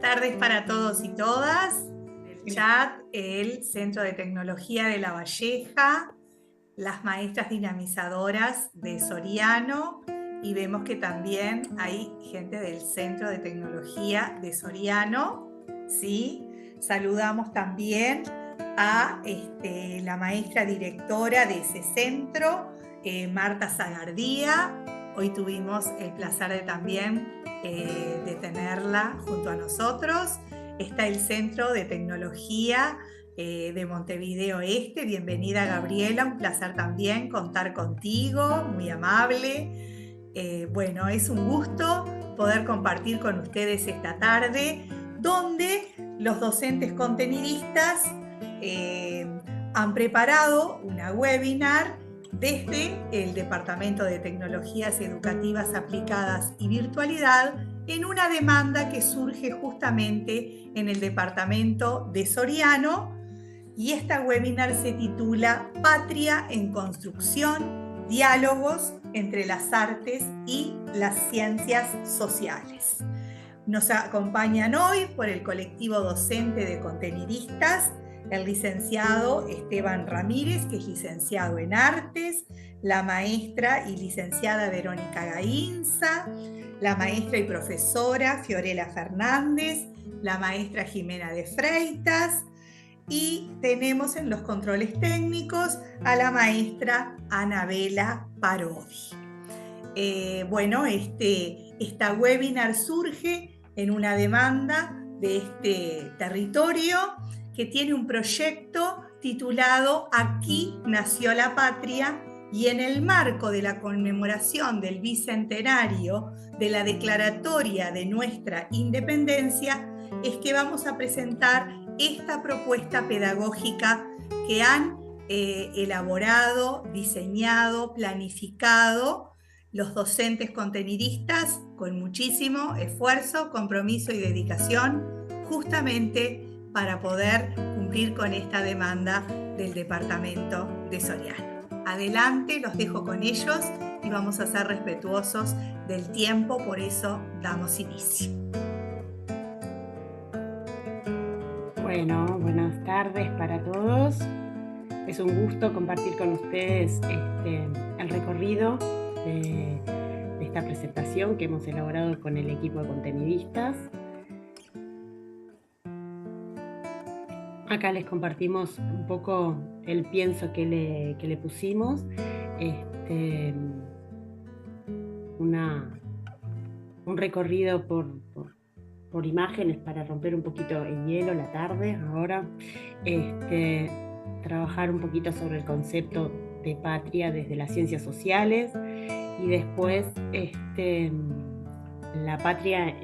tardes para todos y todas. En el chat, el Centro de Tecnología de La Valleja, las maestras dinamizadoras de Soriano, y vemos que también hay gente del Centro de Tecnología de Soriano, ¿sí? Saludamos también a la maestra directora de ese centro, Marta Zagardía. Hoy tuvimos el placer de también de tenerla junto a nosotros. Está el Centro de Tecnología de Montevideo Este. Bienvenida, Gabriela, un placer también contar contigo, muy amable. Bueno, es un gusto poder compartir con ustedes esta tarde, donde los docentes contenidistas han preparado una webinar desde el Departamento de Tecnologías Educativas Aplicadas y Virtualidad, en una demanda que surge justamente en el departamento de Soriano, y esta webinar se titula Patria en Construcción, diálogos entre las artes y las ciencias sociales. Nos acompañan hoy por el colectivo docente de contenidistas el licenciado Esteban Ramírez, que es licenciado en Artes, la maestra y licenciada Verónica Gainza, la maestra y profesora Fiorella Fernández, la maestra Jimena de Freitas, y tenemos en los controles técnicos a la maestra Anabela Parodi. Bueno, esta webinar surge en una demanda de este territorio que tiene un proyecto titulado Aquí nació la patria, y en el marco de la conmemoración del bicentenario de la declaratoria de nuestra independencia es que vamos a presentar esta propuesta pedagógica que han elaborado, diseñado, planificado los docentes contenidistas con muchísimo esfuerzo, compromiso y dedicación, justamente para poder cumplir con esta demanda del departamento de Soriano. Adelante, los dejo con ellos y vamos a ser respetuosos del tiempo, por eso damos inicio. Bueno, buenas tardes para todos. Es un gusto compartir con ustedes el recorrido de esta presentación que hemos elaborado con el equipo de contenidistas. Acá les compartimos un poco el pienso que le pusimos. Un recorrido por imágenes para romper un poquito el hielo la tarde. Ahora trabajar un poquito sobre el concepto de patria desde las ciencias sociales, y después la patria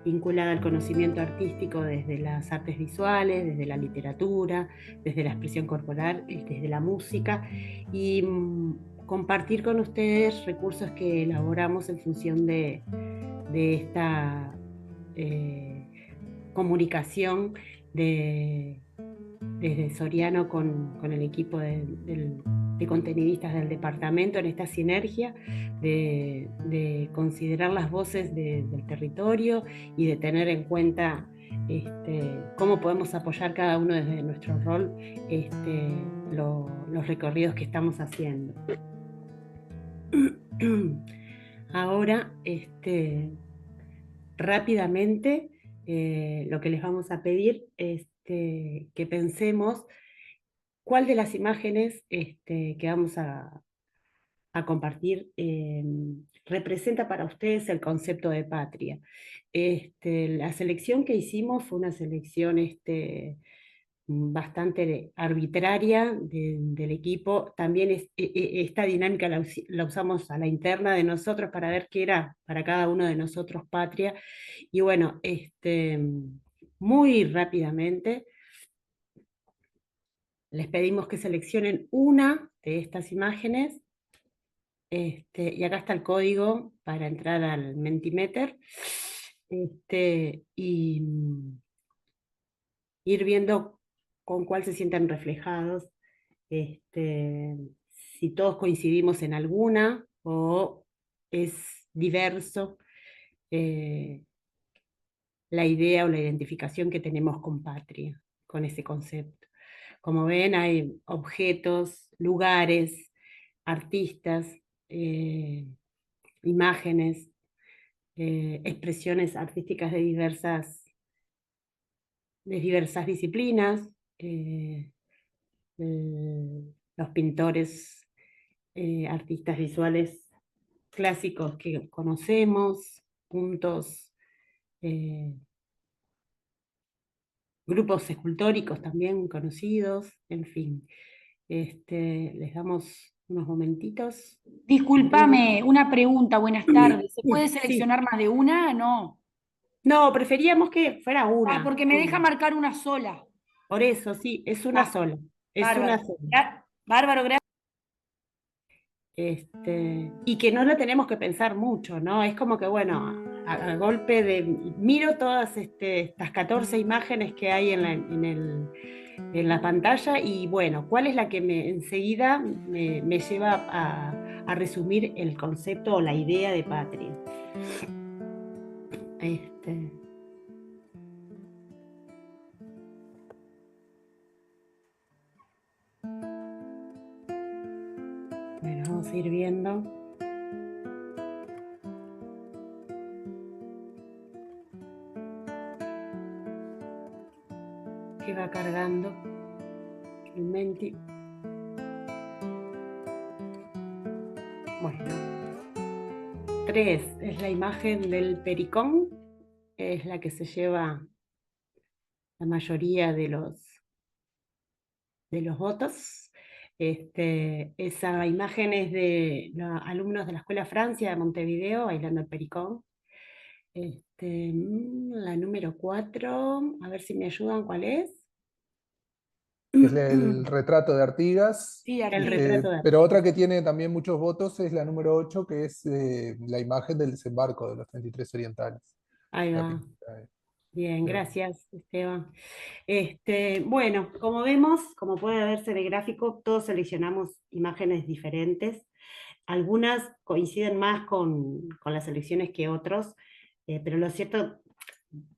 vinculada al conocimiento artístico desde las artes visuales, desde la literatura, desde la expresión corporal, desde la música, y compartir con ustedes recursos que elaboramos en función de esta comunicación desde Soriano con el equipo de contenidistas del departamento, en esta sinergia de considerar las voces del territorio y de tener en cuenta cómo podemos apoyar cada uno desde nuestro rol los recorridos que estamos haciendo. Ahora, rápidamente, lo que les vamos a pedir es que pensemos cuál de las imágenes que vamos a compartir representa para ustedes el concepto de patria. La selección que hicimos fue una selección bastante arbitraria del equipo. También esta dinámica la usamos a la interna de nosotros para ver qué era para cada uno de nosotros patria. Y bueno, muy rápidamente les pedimos que seleccionen una de estas imágenes, y acá está el código para entrar al Mentimeter, y ir viendo con cuál se sienten reflejados, si todos coincidimos en alguna o es diverso. la idea o la identificación que tenemos con patria, con ese concepto. Como ven, hay objetos, lugares, artistas, imágenes, expresiones artísticas de diversas disciplinas, eh, los pintores, artistas visuales clásicos que conocemos, puntos, eh, grupos escultóricos también conocidos, en fin. Les damos unos momentitos. Discúlpame, una pregunta, buenas tardes. ¿Se puede Sí, seleccionar más de una? No. no, preferíamos que fuera Ah, una. porque me deja marcar una sola. Por eso, sí, es una Ah, sola. Es una bárbaro. sola. Bárbaro, gracias. Y que no lo tenemos que pensar mucho, ¿no? Es como que, bueno, a golpe de, miro todas estas 14 imágenes que hay en la pantalla y bueno, ¿cuál es la que enseguida me lleva a resumir el concepto o la idea de patria? Este, bueno, vamos a ir viendo. Que va cargando el Menti. Bueno, 3 es la imagen del pericón, es la que se lleva la mayoría de los votos. Esa imagen es de los alumnos de la Escuela Francia de Montevideo bailando el pericón. La número 4, a ver si me ayudan, ¿cuál es? Es el retrato de Artigas. Sí, El Artigas. retrato de Pero otra Artigas. que tiene también muchos votos es la número 8, que es la imagen del desembarco de los 33 orientales. Ahí La va. pintura Bien, de- gracias, Esteban. Bueno, como vemos, como puede verse en el gráfico, todos seleccionamos imágenes diferentes. Algunas coinciden más con las selecciones que otros, pero lo cierto,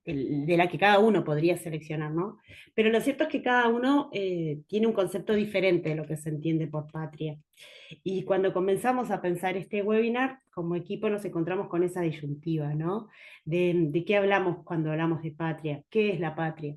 de la que cada uno podría seleccionar, ¿no? Pero lo cierto es que cada uno tiene un concepto diferente de lo que se entiende por patria. Y cuando comenzamos a pensar este webinar, como equipo nos encontramos con esa disyuntiva, ¿no? De qué hablamos cuando hablamos de patria, qué es la patria.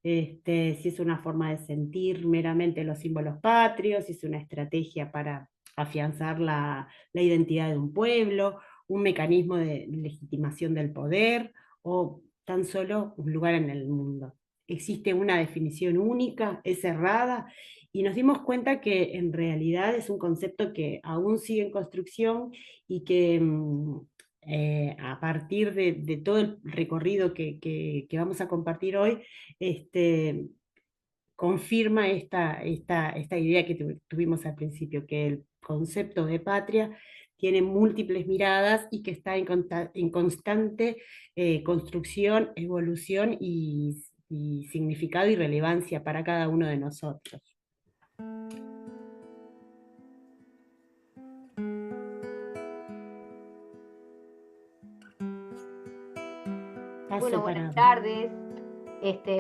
Si es una forma de sentir meramente los símbolos patrios, si es una estrategia para afianzar la identidad de un pueblo, un mecanismo de legitimación del poder o tan solo un lugar en el mundo. Existe una definición única, es cerrada, y nos dimos cuenta que en realidad es un concepto que aún sigue en construcción y que a partir de todo el recorrido que vamos a compartir hoy, confirma esta idea que tuvimos al principio, que el concepto de patria tiene múltiples miradas y que está en constante construcción, evolución y significado y relevancia para cada uno de nosotros. Bueno, buenas tardes.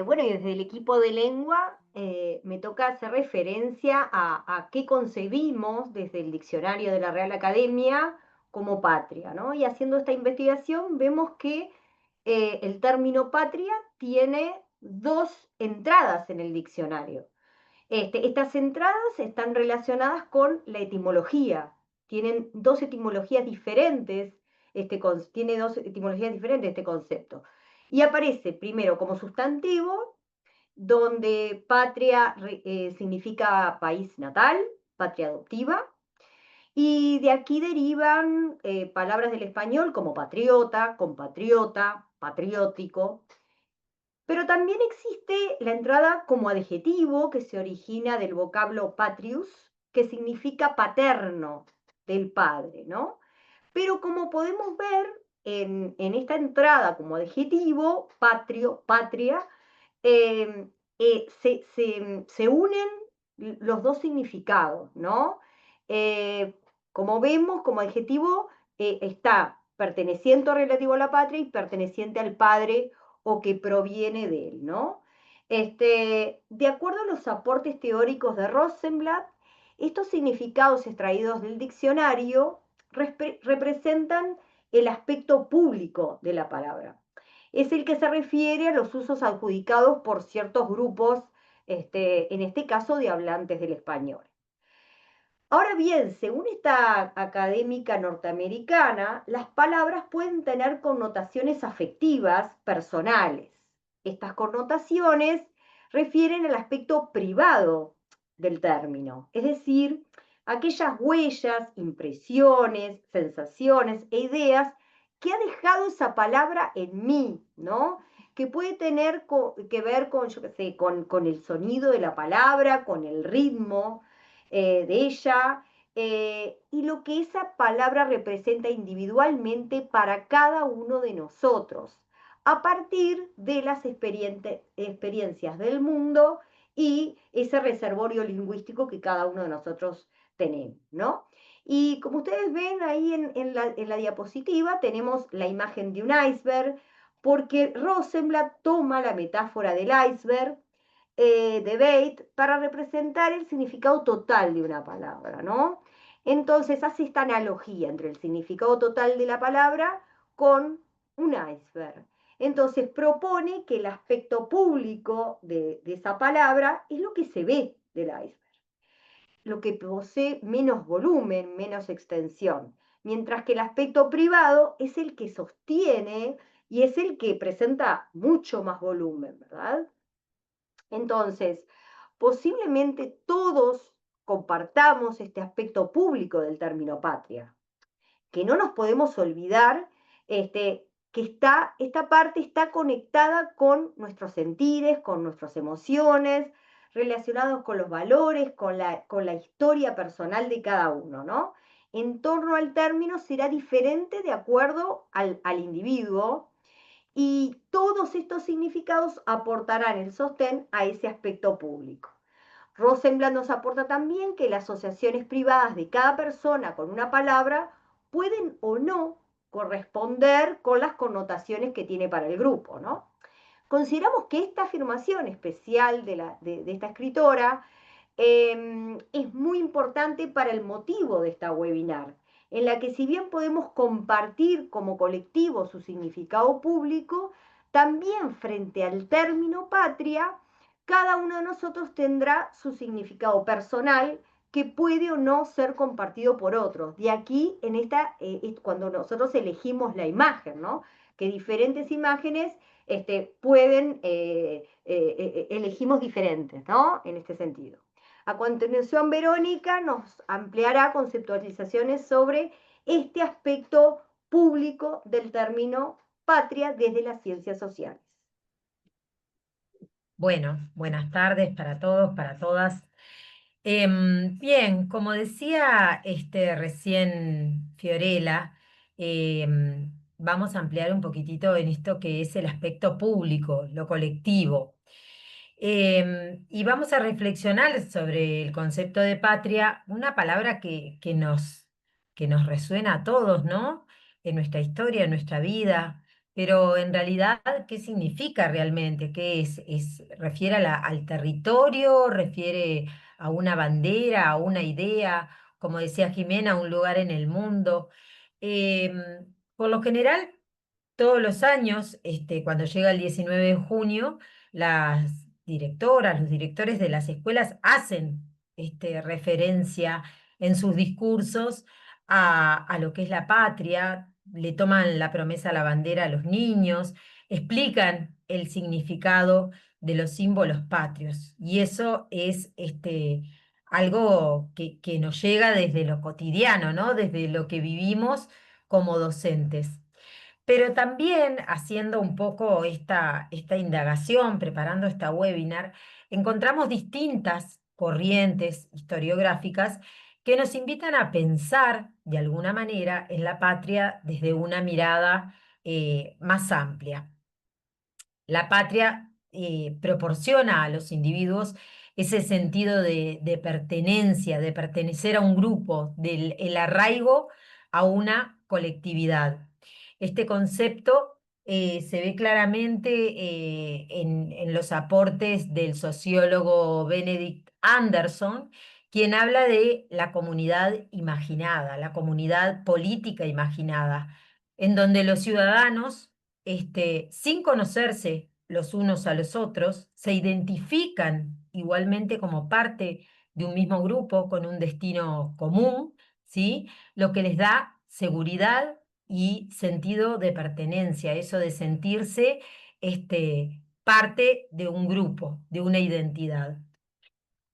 Bueno, y desde el equipo de lengua me toca hacer referencia a qué concebimos desde el diccionario de la Real Academia como patria, ¿no? Y haciendo esta investigación vemos que el término patria tiene dos entradas en el diccionario. Estas entradas están relacionadas con la etimología. Tienen dos etimologías diferentes, tiene dos etimologías diferentes este concepto. Y aparece primero como sustantivo, donde patria significa país natal, patria adoptiva, y de aquí derivan palabras del español como patriota, compatriota, patriótico, pero también existe la entrada como adjetivo que se origina del vocablo patrius, que significa paterno del padre, ¿no? Pero como podemos ver en esta entrada como adjetivo, patrio, patria, eh, se unen los dos significados, ¿no? Eh, como vemos, como adjetivo está perteneciente o relativo a la patria y perteneciente al padre o que proviene de él, ¿no? De acuerdo a los aportes teóricos de Rosenblatt, estos significados extraídos del diccionario representan el aspecto público de la palabra. Es el que se refiere a los usos adjudicados por ciertos grupos, en este caso de hablantes del español. Ahora bien, según esta académica norteamericana, las palabras pueden tener connotaciones afectivas personales. Estas connotaciones refieren al aspecto privado del término, es decir, aquellas huellas, impresiones, sensaciones e ideas que ha dejado esa palabra en mí, ¿no? Que puede tener que ver con, yo qué sé, con el sonido de la palabra, con el ritmo de ella, y lo que esa palabra representa individualmente para cada uno de nosotros, a partir de las experiencias del mundo y ese reservorio lingüístico que cada uno de nosotros tenemos, ¿no? Y como ustedes ven ahí en la diapositiva, tenemos la imagen de un iceberg, porque Rosenblatt toma la metáfora del iceberg de Bate para representar el significado total de una palabra, ¿no? Entonces hace esta analogía entre el significado total de la palabra con un iceberg. Entonces propone que el aspecto público de esa palabra es lo que se ve del iceberg, lo que posee menos volumen, menos extensión, mientras que el aspecto privado es el que sostiene y es el que presenta mucho más volumen, ¿verdad? Entonces, posiblemente todos compartamos este aspecto público del término patria, que no nos podemos olvidar que esta parte está conectada con nuestros sentires, con nuestras emociones, relacionados con los valores, con la historia personal de cada uno, ¿no? En torno al término será diferente de acuerdo al individuo, y todos estos significados aportarán el sostén a ese aspecto público. Rosenblatt nos aporta también que las asociaciones privadas de cada persona con una palabra pueden o no corresponder con las connotaciones que tiene para el grupo, ¿no? Consideramos que esta afirmación especial de esta escritora es muy importante para el motivo de esta webinar, en la que si bien podemos compartir como colectivo su significado público, también frente al término patria, cada uno de nosotros tendrá su significado personal que puede o no ser compartido por otros. De aquí, cuando nosotros elegimos la imagen, ¿no? Que diferentes imágenes elegimos diferentes, ¿no? En este sentido. A continuación, Verónica nos ampliará conceptualizaciones sobre este aspecto público del término patria desde las ciencias sociales. Bueno, buenas tardes para todos, para todas. Bien, como decía recién Fiorella, vamos a ampliar un poquitito en esto que es el aspecto público, lo colectivo. Y vamos a reflexionar sobre el concepto de patria, una palabra que nos resuena a todos, ¿no? En nuestra historia, en nuestra vida, pero en realidad, ¿qué significa realmente? ¿Qué refiere al territorio? ¿Refiere a una bandera, a una idea? Como decía Jimena, a un lugar en el mundo. Em, por lo general, todos los años, cuando llega el 19 de junio, las directoras, los directores de las escuelas hacen referencia en sus discursos a lo que es la patria, le toman la promesa a la bandera a los niños, explican el significado de los símbolos patrios. Y eso es algo que nos llega desde lo cotidiano, ¿no? Desde lo que vivimos como docentes. Pero también haciendo un poco esta indagación, preparando esta webinar, encontramos distintas corrientes historiográficas que nos invitan a pensar de alguna manera en la patria desde una mirada más amplia. La patria proporciona a los individuos ese sentido de pertenencia, de pertenecer a un grupo, el arraigo a una colectividad. Este concepto se ve claramente en los aportes del sociólogo Benedict Anderson, quien habla de la comunidad imaginada, la comunidad política imaginada, en donde los ciudadanos, sin conocerse los unos a los otros, se identifican igualmente como parte de un mismo grupo con un destino común, ¿sí? Lo que les da seguridad y sentido de pertenencia, eso de sentirse parte de un grupo, de una identidad.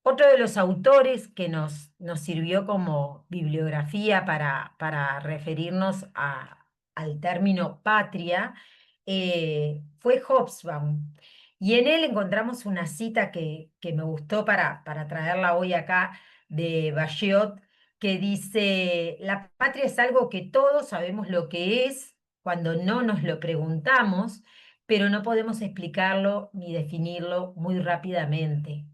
Otro de los autores que nos sirvió como bibliografía para referirnos al término patria fue Hobsbawm. Y en él encontramos una cita que me gustó para traerla hoy acá de Bayot, que dice, la patria es algo que todos sabemos lo que es cuando no nos lo preguntamos, pero no podemos explicarlo ni definirlo muy rápidamente.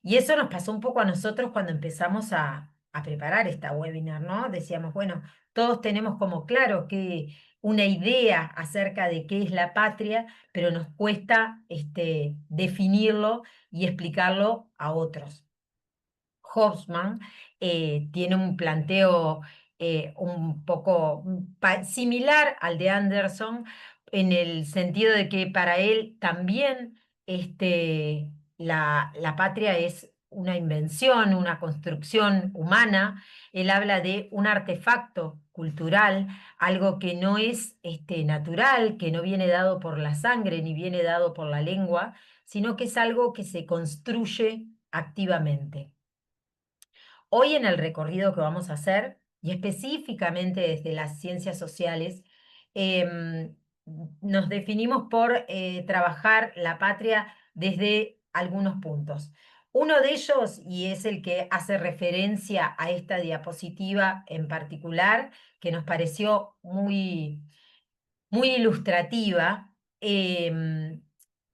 Y eso nos pasó un poco a nosotros cuando empezamos a preparar esta webinar, ¿no? Decíamos, bueno, todos tenemos como claro que una idea acerca de qué es la patria, pero nos cuesta definirlo y explicarlo a otros. Hobsbawm tiene un planteo un poco similar al de Anderson, en el sentido de que para él también la patria es una invención, una construcción humana. Él habla de un artefacto cultural, algo que no es natural, que no viene dado por la sangre ni viene dado por la lengua, sino que es algo que se construye activamente. Hoy en el recorrido que vamos a hacer, y específicamente desde las ciencias sociales, em, nos definimos por trabajar la patria desde algunos puntos. Uno de ellos, y es el que hace referencia a esta diapositiva en particular, que nos pareció muy ilustrativa,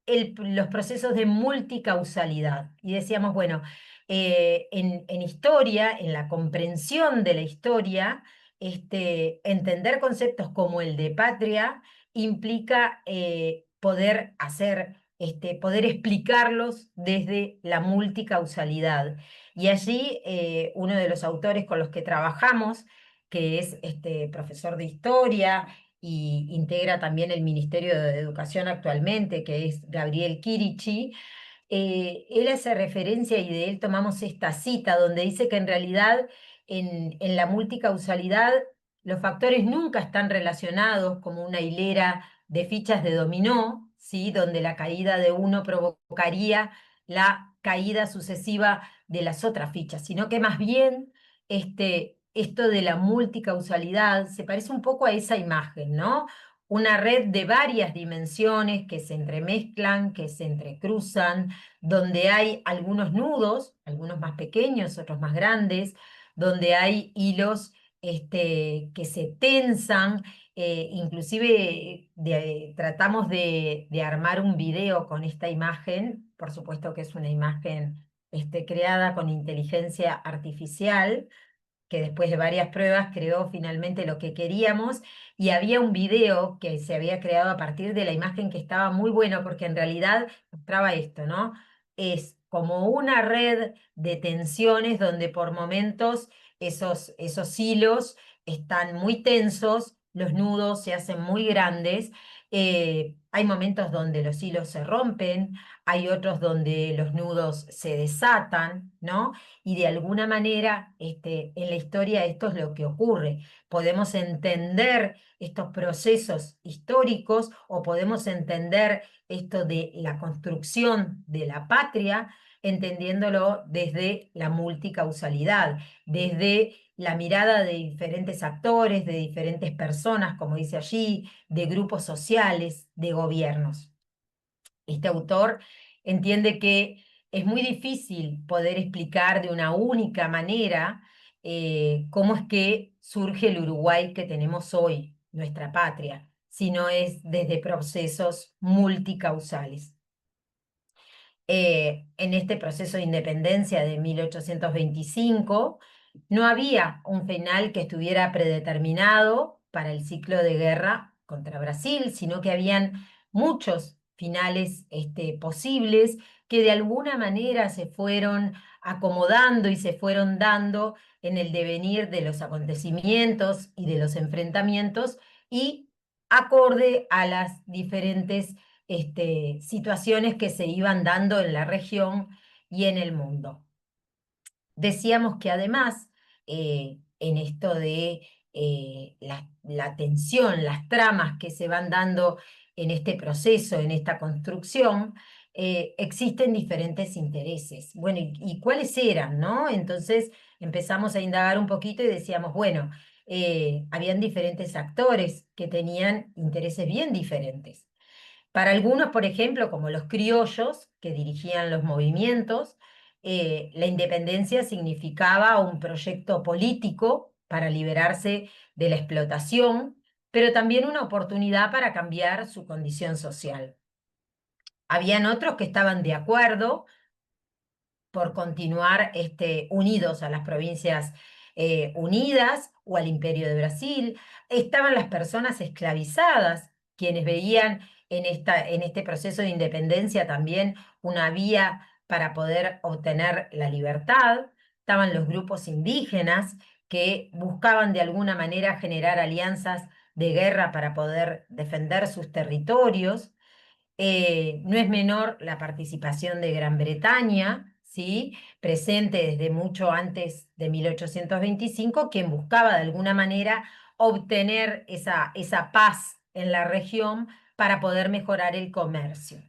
los procesos de multicausalidad. Y decíamos, bueno, en historia, en la comprensión de la historia, entender conceptos como el de patria implica poder explicarlos desde la multicausalidad. Y allí uno de los autores con los que trabajamos, que es profesor de historia y integra también el Ministerio de Educación actualmente, que es Gabriel Kirichi, él hace referencia y de él tomamos esta cita donde dice que en realidad en la multicausalidad los factores nunca están relacionados como una hilera de fichas de dominó, ¿sí? Donde la caída de uno provocaría la caída sucesiva de las otras fichas, sino que más bien esto de la multicausalidad se parece un poco a esa imagen, ¿no? Una red de varias dimensiones que se entremezclan, que se entrecruzan, donde hay algunos nudos, algunos más pequeños, otros más grandes, donde hay hilos que se tensan, inclusive tratamos de armar un video con esta imagen, por supuesto que es una imagen creada con inteligencia artificial, que después de varias pruebas creó finalmente lo que queríamos, y había un video que se había creado a partir de la imagen que estaba muy bueno, porque en realidad mostraba esto, ¿no? Es como una red de tensiones donde por momentos esos hilos están muy tensos, los nudos se hacen muy grandes, hay momentos donde los hilos se rompen, hay otros donde los nudos se desatan, ¿no? Y de alguna manera en la historia esto es lo que ocurre. Podemos entender estos procesos históricos o podemos entender esto de la construcción de la patria, entendiéndolo desde la multicausalidad, desde la mirada de diferentes actores, de diferentes personas, como dice allí, de grupos sociales, de gobiernos. Este autor entiende que es muy difícil poder explicar de una única manera cómo es que surge el Uruguay que tenemos hoy, nuestra patria, sino es desde procesos multicausales. En este proceso de independencia de 1825, no había un final que estuviera predeterminado para el ciclo de guerra contra Brasil, sino que habían muchos finales posibles que de alguna manera se fueron acomodando y se fueron dando en el devenir de los acontecimientos y de los enfrentamientos y acorde a las diferentes situaciones que se iban dando en la región y en el mundo. Decíamos que además, en esto de la tensión, las tramas que se van dando en este proceso, en esta construcción, existen diferentes intereses. Bueno, ¿y cuáles eran, no? Entonces empezamos a indagar un poquito y decíamos, bueno, habían diferentes actores que tenían intereses bien diferentes. Para algunos, por ejemplo, como los criollos que dirigían los movimientos, la independencia significaba un proyecto político para liberarse de la explotación, pero también una oportunidad para cambiar su condición social. Habían otros que estaban de acuerdo por continuar unidos a las provincias unidas o al Imperio de Brasil. Estaban las personas esclavizadas, quienes veían en este proceso de independencia también una vía para poder obtener la libertad. Estaban los grupos indígenas que buscaban de alguna manera generar alianzas de guerra para poder defender sus territorios. No es menor la participación de Gran Bretaña, ¿sí? Presente desde mucho antes de 1825, quien buscaba de alguna manera obtener esa paz en la región para poder mejorar el comercio.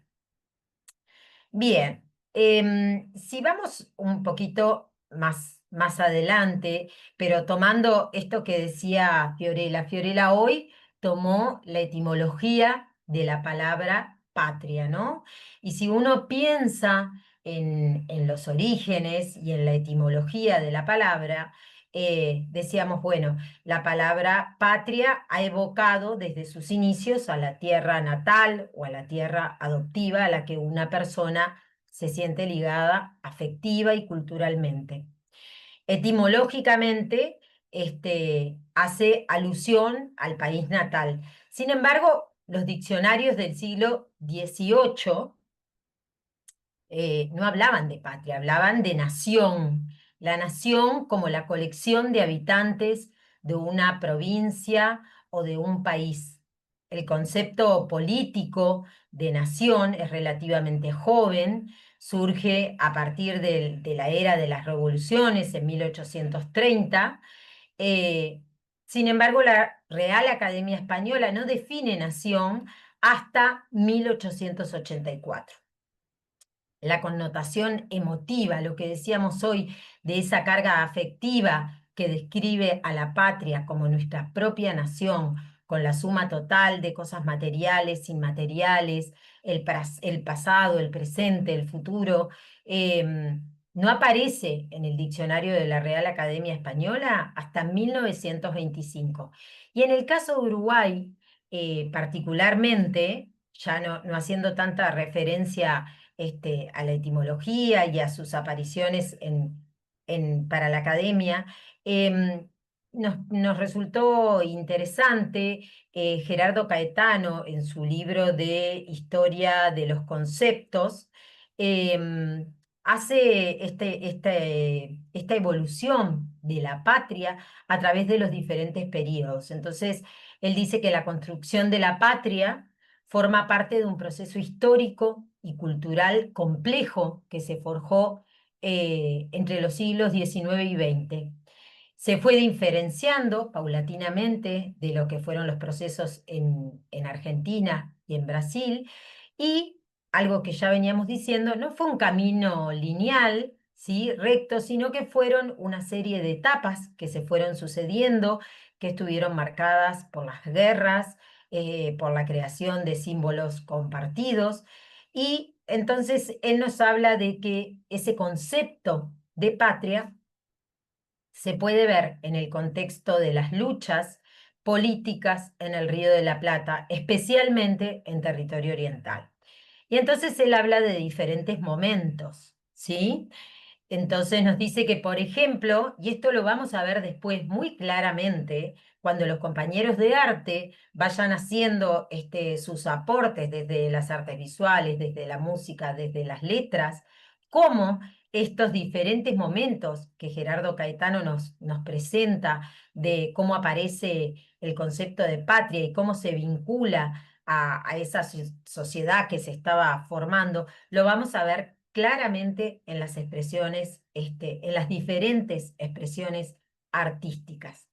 Bien, si vamos un poquito más adelante, pero tomando esto que decía Fiorella hoy tomó la etimología de la palabra patria, ¿no? Y si uno piensa en los orígenes y en la etimología de la palabra, decíamos, bueno, la palabra patria ha evocado desde sus inicios a la tierra natal o a la tierra adoptiva a la que una persona se siente ligada afectiva y culturalmente. Etimológicamente, hace alusión al país natal. Sin embargo, los diccionarios del siglo XVIII no hablaban de patria, hablaban de nación. La nación como la colección de habitantes de una provincia o de un país. El concepto político de nación es relativamente joven, surge a partir de la era de las revoluciones en 1830. eh, Sin embargo, la Real Academia Española no define nación hasta 1884. La connotación emotiva, lo que decíamos hoy de esa carga afectiva que describe a la patria como nuestra propia nación, con la suma total de cosas materiales, inmateriales, el pasado, el presente, el futuro, no aparece en el diccionario de la Real Academia Española hasta 1925. Y en el caso de Uruguay, particularmente, ya no haciendo tanta referencia a la etimología y a sus apariciones para la academia, nos resultó interesante Gerardo Caetano en su libro de Historia de los Conceptos, hace esta evolución de la patria a través de los diferentes periodos. Entonces, él dice que la construcción de la patria forma parte de un proceso histórico y cultural complejo que se forjó entre los siglos XIX y XX. Se fue diferenciando paulatinamente de lo que fueron los procesos en Argentina y en Brasil, y algo que ya veníamos diciendo, no fue un camino lineal, ¿sí? Recto, sino que fueron una serie de etapas que se fueron sucediendo, que estuvieron marcadas por las guerras, por la creación de símbolos compartidos, y entonces él nos habla de que ese concepto de patria se puede ver en el contexto de las luchas políticas en el Río de la Plata, especialmente en territorio oriental. Y entonces él habla de diferentes momentos, ¿sí? Entonces nos dice que, por ejemplo, y esto lo vamos a ver después muy claramente, cuando los compañeros de arte vayan haciendo sus aportes desde las artes visuales, desde la música, desde las letras, cómo estos diferentes momentos que Gerardo Caetano nos presenta de cómo aparece el concepto de patria y cómo se vincula a esa sociedad que se estaba formando, lo vamos a ver claramente en las expresiones, en las diferentes expresiones artísticas.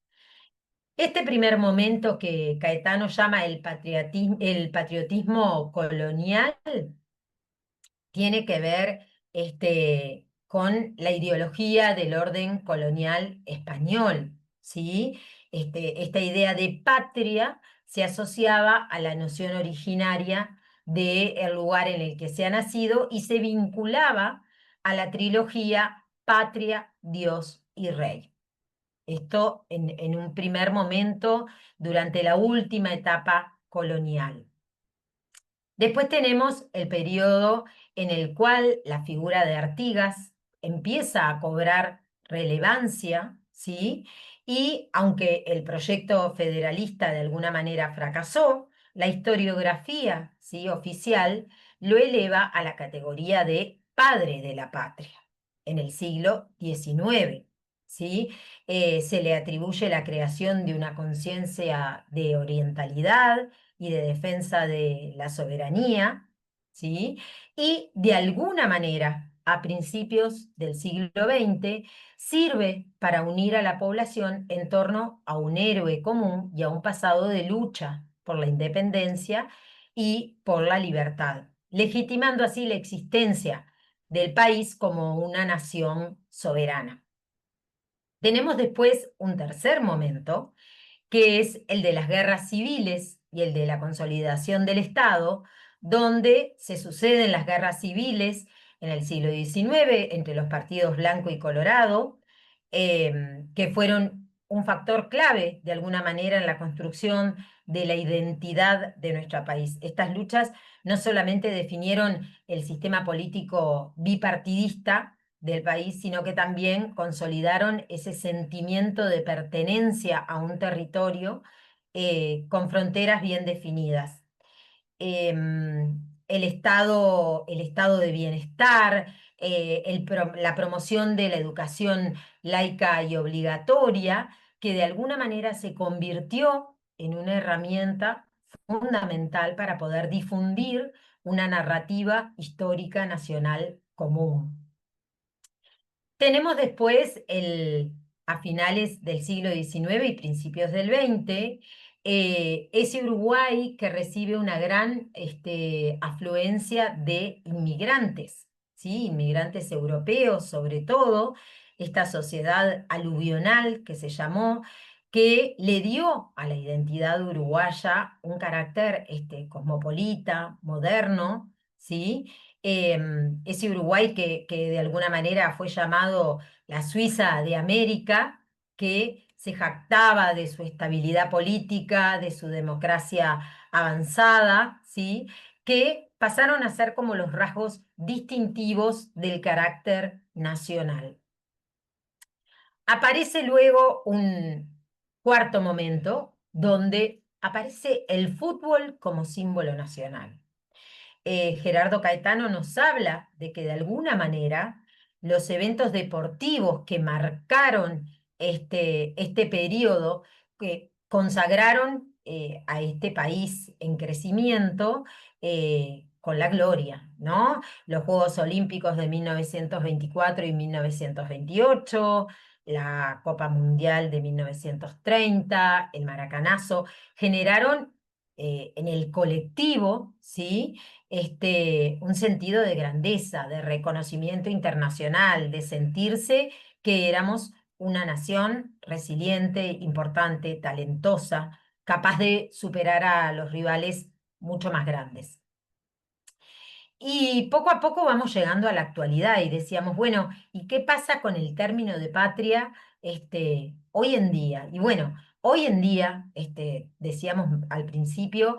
Este primer momento que Caetano llama el patriotismo colonial tiene que ver con la ideología del orden colonial español, ¿sí? Esta idea de patria se asociaba a la noción originaria del lugar en el que se ha nacido y se vinculaba a la trilogía Patria, Dios y Rey. Esto en un primer momento durante la última etapa colonial. Después tenemos el periodo en el cual la figura de Artigas empieza a cobrar relevancia, ¿sí? Y aunque el proyecto federalista de alguna manera fracasó, la historiografía, ¿sí?, oficial lo eleva a la categoría de padre de la patria en el siglo XIX, ¿sí? Se le atribuye la creación de una conciencia de orientalidad y de defensa de la soberanía, ¿sí? Y de alguna manera, a principios del siglo XX, sirve para unir a la población en torno a un héroe común y a un pasado de lucha por la independencia y por la libertad, legitimando así la existencia del país como una nación soberana. Tenemos después un tercer momento, que es el de las guerras civiles y el de la consolidación del Estado, donde se suceden las guerras civiles en el siglo XIX entre los partidos blanco y colorado, que fueron un factor clave de alguna manera en la construcción de la identidad de nuestro país. Estas luchas no solamente definieron el sistema político bipartidista del país, sino que también consolidaron ese sentimiento de pertenencia a un territorio con fronteras bien definidas. El estado de bienestar, la promoción de la educación laica y obligatoria, que de alguna manera se convirtió en una herramienta fundamental para poder difundir una narrativa histórica nacional común. Tenemos después, a finales del siglo XIX y principios del XX, ese Uruguay que recibe una gran afluencia de inmigrantes, ¿sí? Inmigrantes europeos sobre todo, esta sociedad aluvional que se llamó, que le dio a la identidad uruguaya un carácter cosmopolita, moderno, ¿sí? Ese Uruguay que de alguna manera fue llamado la Suiza de América, que se jactaba de su estabilidad política, de su democracia avanzada, ¿sí?, que pasaron a ser como los rasgos distintivos del carácter nacional. Aparece luego un cuarto momento donde aparece el fútbol como símbolo nacional. Gerardo Caetano nos habla de que de alguna manera los eventos deportivos que marcaron este periodo, que consagraron a este país en crecimiento con la gloria, ¿no? Los Juegos Olímpicos de 1924 y 1928, la Copa Mundial de 1930, el Maracanazo, generaron en el colectivo, ¿sí?, un sentido de grandeza, de reconocimiento internacional, de sentirse que éramos una nación resiliente, importante, talentosa, capaz de superar a los rivales mucho más grandes. Y poco a poco vamos llegando a la actualidad y decíamos, bueno, ¿y qué pasa con el término de patria hoy en día? Y bueno, hoy en día, decíamos al principio,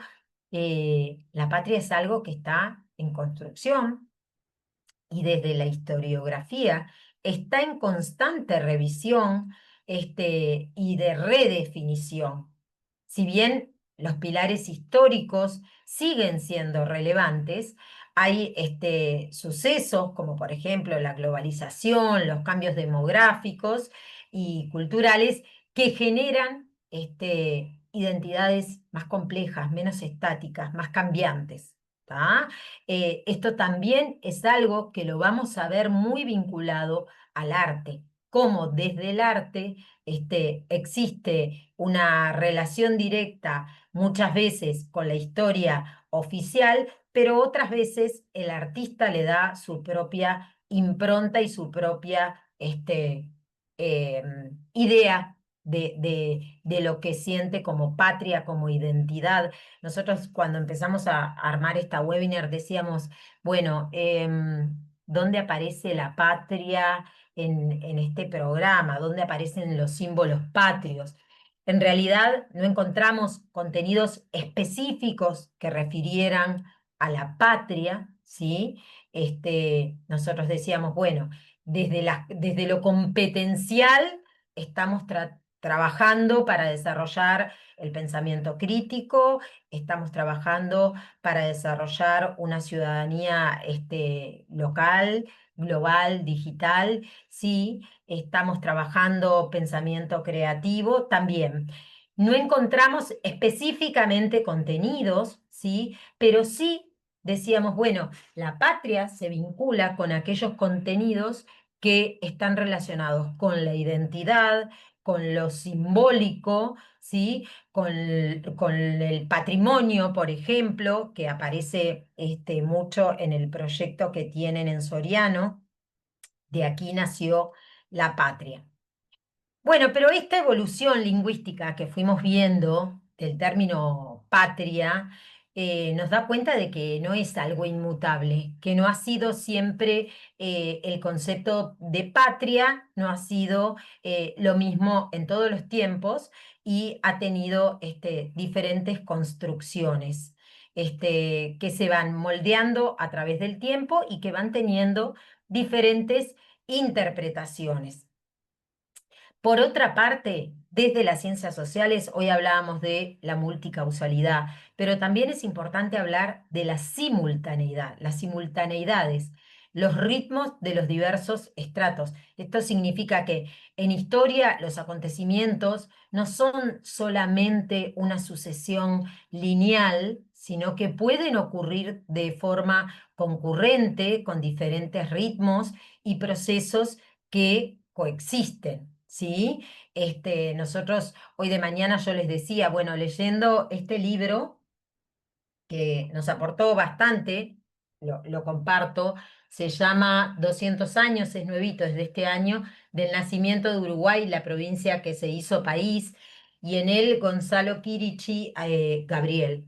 la patria es algo que está en construcción y desde la historiografía está en constante revisión y de redefinición. Si bien los pilares históricos siguen siendo relevantes, hay sucesos como por ejemplo la globalización, los cambios demográficos y culturales que generan identidades más complejas, menos estáticas, más cambiantes. ¿Tá? Esto también es algo que lo vamos a ver muy vinculado al arte, cómo desde el arte existe una relación directa muchas veces con la historia oficial, pero otras veces el artista le da su propia impronta y su propia idea de lo que siente como patria, como identidad. Nosotros cuando empezamos a armar esta webinar decíamos, bueno, ¿dónde aparece la patria en este programa? ¿Dónde aparecen los símbolos patrios? En realidad no encontramos contenidos específicos que refirieran a la patria, ¿sí? Nosotros decíamos, bueno, desde lo competencial estamos trabajando para desarrollar el pensamiento crítico, estamos trabajando para desarrollar una ciudadanía local, global, digital, sí, estamos trabajando pensamiento creativo también. No encontramos específicamente contenidos, ¿sí? Pero sí decíamos, bueno, la patria se vincula con aquellos contenidos que están relacionados con la identidad, con lo simbólico, ¿sí? Con el patrimonio, por ejemplo, que aparece mucho en el proyecto que tienen en Soriano. De aquí nació la patria. Bueno, pero esta evolución lingüística que fuimos viendo del término patria nos da cuenta de que no es algo inmutable, que no ha sido siempre el concepto de patria, no ha sido lo mismo en todos los tiempos y ha tenido diferentes construcciones que se van moldeando a través del tiempo y que van teniendo diferentes interpretaciones. Por otra parte, desde las ciencias sociales, hoy hablábamos de la multicausalidad, pero también es importante hablar de la simultaneidad, las simultaneidades, los ritmos de los diversos estratos. Esto significa que en historia los acontecimientos no son solamente una sucesión lineal, sino que pueden ocurrir de forma concurrente, con diferentes ritmos y procesos que coexisten. ¿Sí? Nosotros hoy de mañana yo les decía, bueno, leyendo este libro que nos aportó bastante, lo comparto, se llama 200 años, es nuevito, es de este año, del nacimiento de Uruguay, la provincia que se hizo país, y en él Gonzalo Quirichi, Gabriel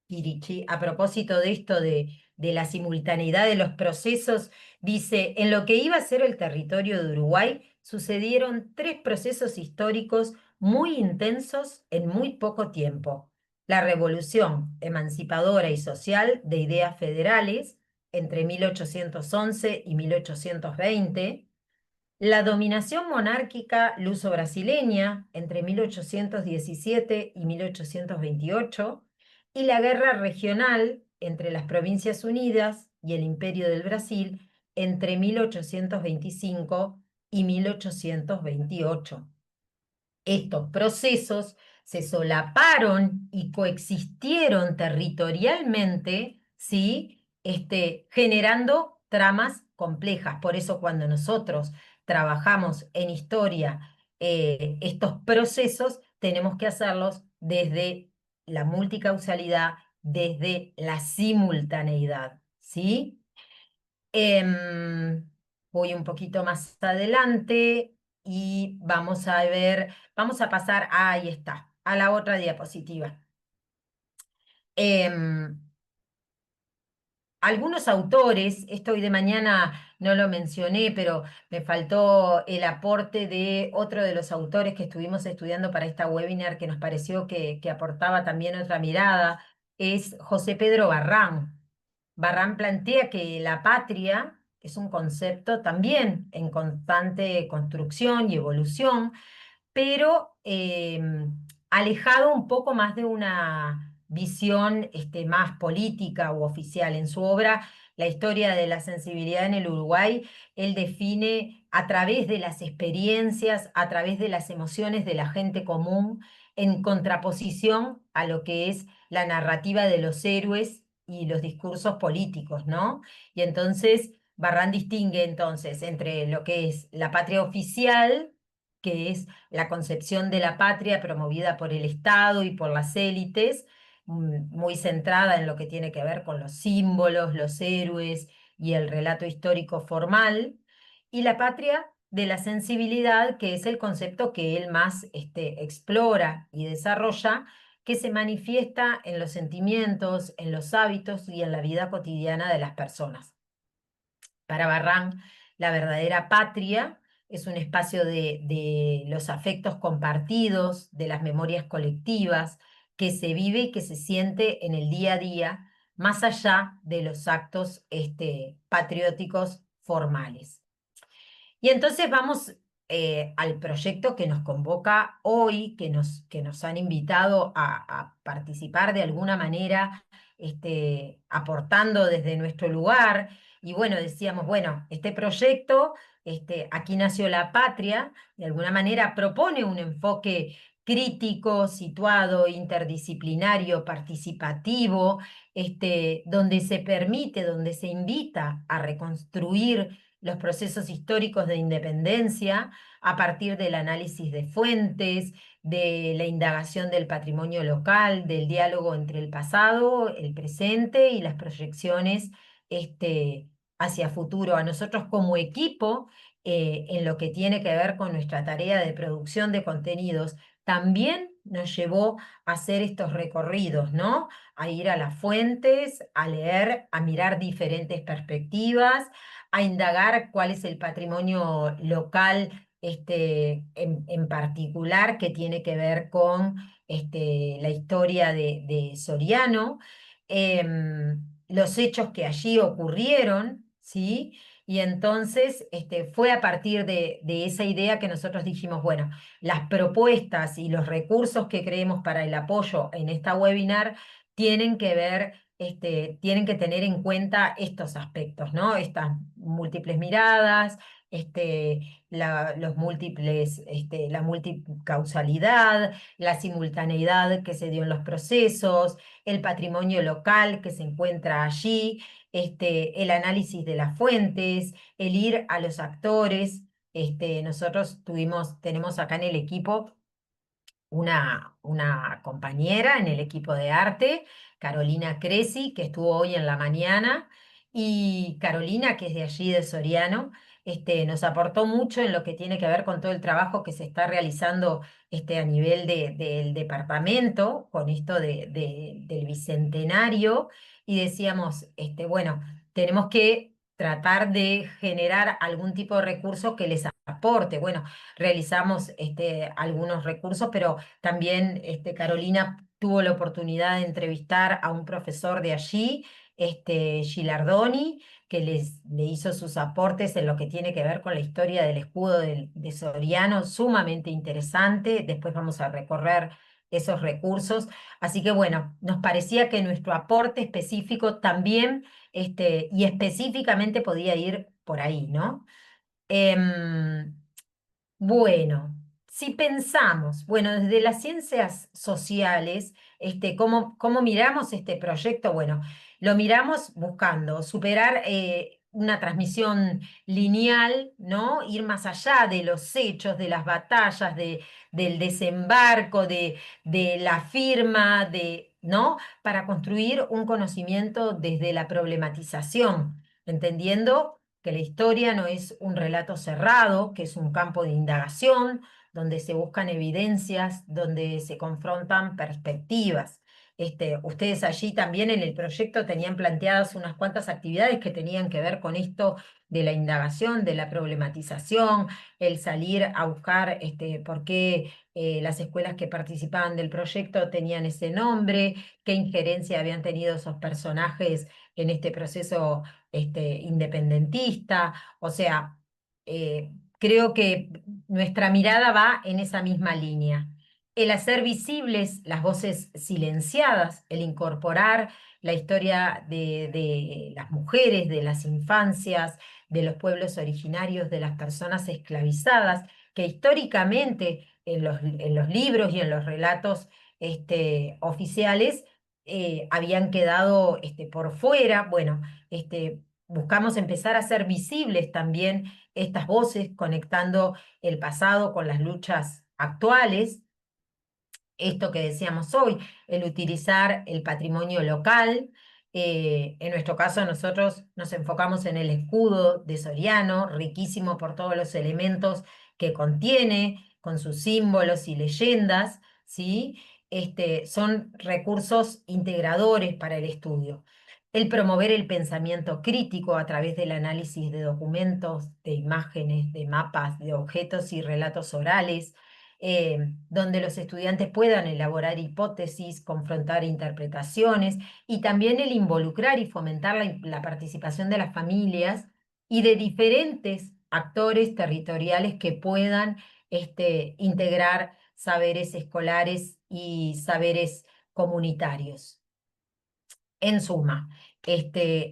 Quirichi, a propósito de esto de la simultaneidad de los procesos, dice, en lo que iba a ser el territorio de Uruguay, sucedieron 3 procesos históricos muy intensos en muy poco tiempo. La revolución emancipadora y social de ideas federales entre 1811 y 1820, la dominación monárquica luso-brasileña entre 1817 y 1828, y la guerra regional entre las Provincias Unidas y el Imperio del Brasil entre 1825 y 1828. Estos procesos se solaparon y coexistieron territorialmente, ¿sí? Generando tramas complejas. Por eso cuando nosotros trabajamos en historia estos procesos, tenemos que hacerlos desde la multicausalidad, desde la simultaneidad, ¿sí? Voy un poquito más adelante y vamos a ver, vamos a pasar, ahí está, a la otra diapositiva. Em, Algunos autores, esto hoy de mañana no lo mencioné, pero me faltó el aporte de otro de los autores que estuvimos estudiando para esta webinar que nos pareció que aportaba también otra mirada, es José Pedro Barrán. Barrán plantea que la patria es un concepto también en constante construcción y evolución, pero alejado un poco más de una visión más política u oficial. En su obra La historia de la sensibilidad en el Uruguay, él define a través de las experiencias, a través de las emociones de la gente común, en contraposición a lo que es la narrativa de los héroes y los discursos políticos, ¿no? Y entonces Barrán distingue entonces entre lo que es la patria oficial, que es la concepción de la patria promovida por el Estado y por las élites, muy centrada en lo que tiene que ver con los símbolos, los héroes y el relato histórico formal, y la patria de la sensibilidad, que es el concepto que él más explora y desarrolla, que se manifiesta en los sentimientos, en los hábitos y en la vida cotidiana de las personas. Para Barrán, la verdadera patria es un espacio de los afectos compartidos, de las memorias colectivas, que se vive y que se siente en el día a día, más allá de los actos patrióticos formales. Y entonces vamos al proyecto que nos convoca hoy, que nos han invitado a participar de alguna manera, aportando desde nuestro lugar. Y bueno, decíamos, bueno, este proyecto, Aquí nació la patria, de alguna manera propone un enfoque crítico, situado, interdisciplinario, participativo, donde se permite, donde se invita a reconstruir los procesos históricos de independencia a partir del análisis de fuentes, de la indagación del patrimonio local, del diálogo entre el pasado, el presente y las proyecciones hacia futuro. A nosotros como equipo, en lo que tiene que ver con nuestra tarea de producción de contenidos, también nos llevó a hacer estos recorridos, ¿no? A ir a las fuentes, a leer, a mirar diferentes perspectivas, a indagar cuál es el patrimonio local en particular que tiene que ver con la historia de Soriano, los hechos que allí ocurrieron, ¿sí? Y entonces fue a partir de esa idea que nosotros dijimos, bueno, las propuestas y los recursos que creemos para el apoyo en esta webinar tienen que ver tienen que tener en cuenta estos aspectos, ¿no? Estas múltiples miradas, los múltiples, la multicausalidad, la simultaneidad que se dio en los procesos, el patrimonio local que se encuentra allí, el análisis de las fuentes, el ir a los actores. Nosotros tenemos acá en el equipo una compañera en el equipo de arte, Carolina Cresi, que estuvo hoy en la mañana, y Carolina, que es de allí de Soriano, nos aportó mucho en lo que tiene que ver con todo el trabajo que se está realizando a nivel del departamento, con esto del bicentenario, y decíamos, bueno, tenemos que tratar de generar algún tipo de recurso que les aporte. Bueno, realizamos algunos recursos, pero también Carolina tuvo la oportunidad de entrevistar a un profesor de allí, Gilardoni, que le hizo sus aportes en lo que tiene que ver con la historia del escudo de Soriano, sumamente interesante. Después vamos a recorrer esos recursos. Así que bueno, nos parecía que nuestro aporte específico también y específicamente podía ir por ahí, ¿no? Em, bueno, si pensamos, bueno, desde las ciencias sociales, ¿cómo miramos este proyecto? Bueno, lo miramos buscando superar una transmisión lineal, ¿no? Ir más allá de los hechos, de las batallas, del desembarco, de la firma, ¿no? Para construir un conocimiento desde la problematización, entendiendo que la historia no es un relato cerrado, que es un campo de indagación, donde se buscan evidencias, donde se confrontan perspectivas. ustedes allí también en el proyecto tenían planteadas unas cuantas actividades que tenían que ver con esto de la indagación, de la problematización, el salir a buscar por qué las escuelas que participaban del proyecto tenían ese nombre, qué injerencia habían tenido esos personajes en este proceso independentista. O sea, creo que nuestra mirada va en esa misma línea. El hacer visibles las voces silenciadas, el incorporar la historia de las mujeres, de las infancias, de los pueblos originarios, de las personas esclavizadas, que históricamente en los libros y en los relatos oficiales habían quedado por fuera. Bueno, buscamos empezar a hacer visibles también estas voces, conectando el pasado con las luchas actuales. Esto que decíamos hoy, el utilizar el patrimonio local. En nuestro caso, nosotros nos enfocamos en el escudo de Soriano, riquísimo por todos los elementos que contiene, con sus símbolos y leyendas, ¿sí? Son recursos integradores para el estudio. El promover el pensamiento crítico a través del análisis de documentos, de imágenes, de mapas, de objetos y relatos orales, donde los estudiantes puedan elaborar hipótesis, confrontar interpretaciones, y también el involucrar y fomentar la participación de las familias y de diferentes actores territoriales que puedan integrar saberes escolares y saberes comunitarios. En suma,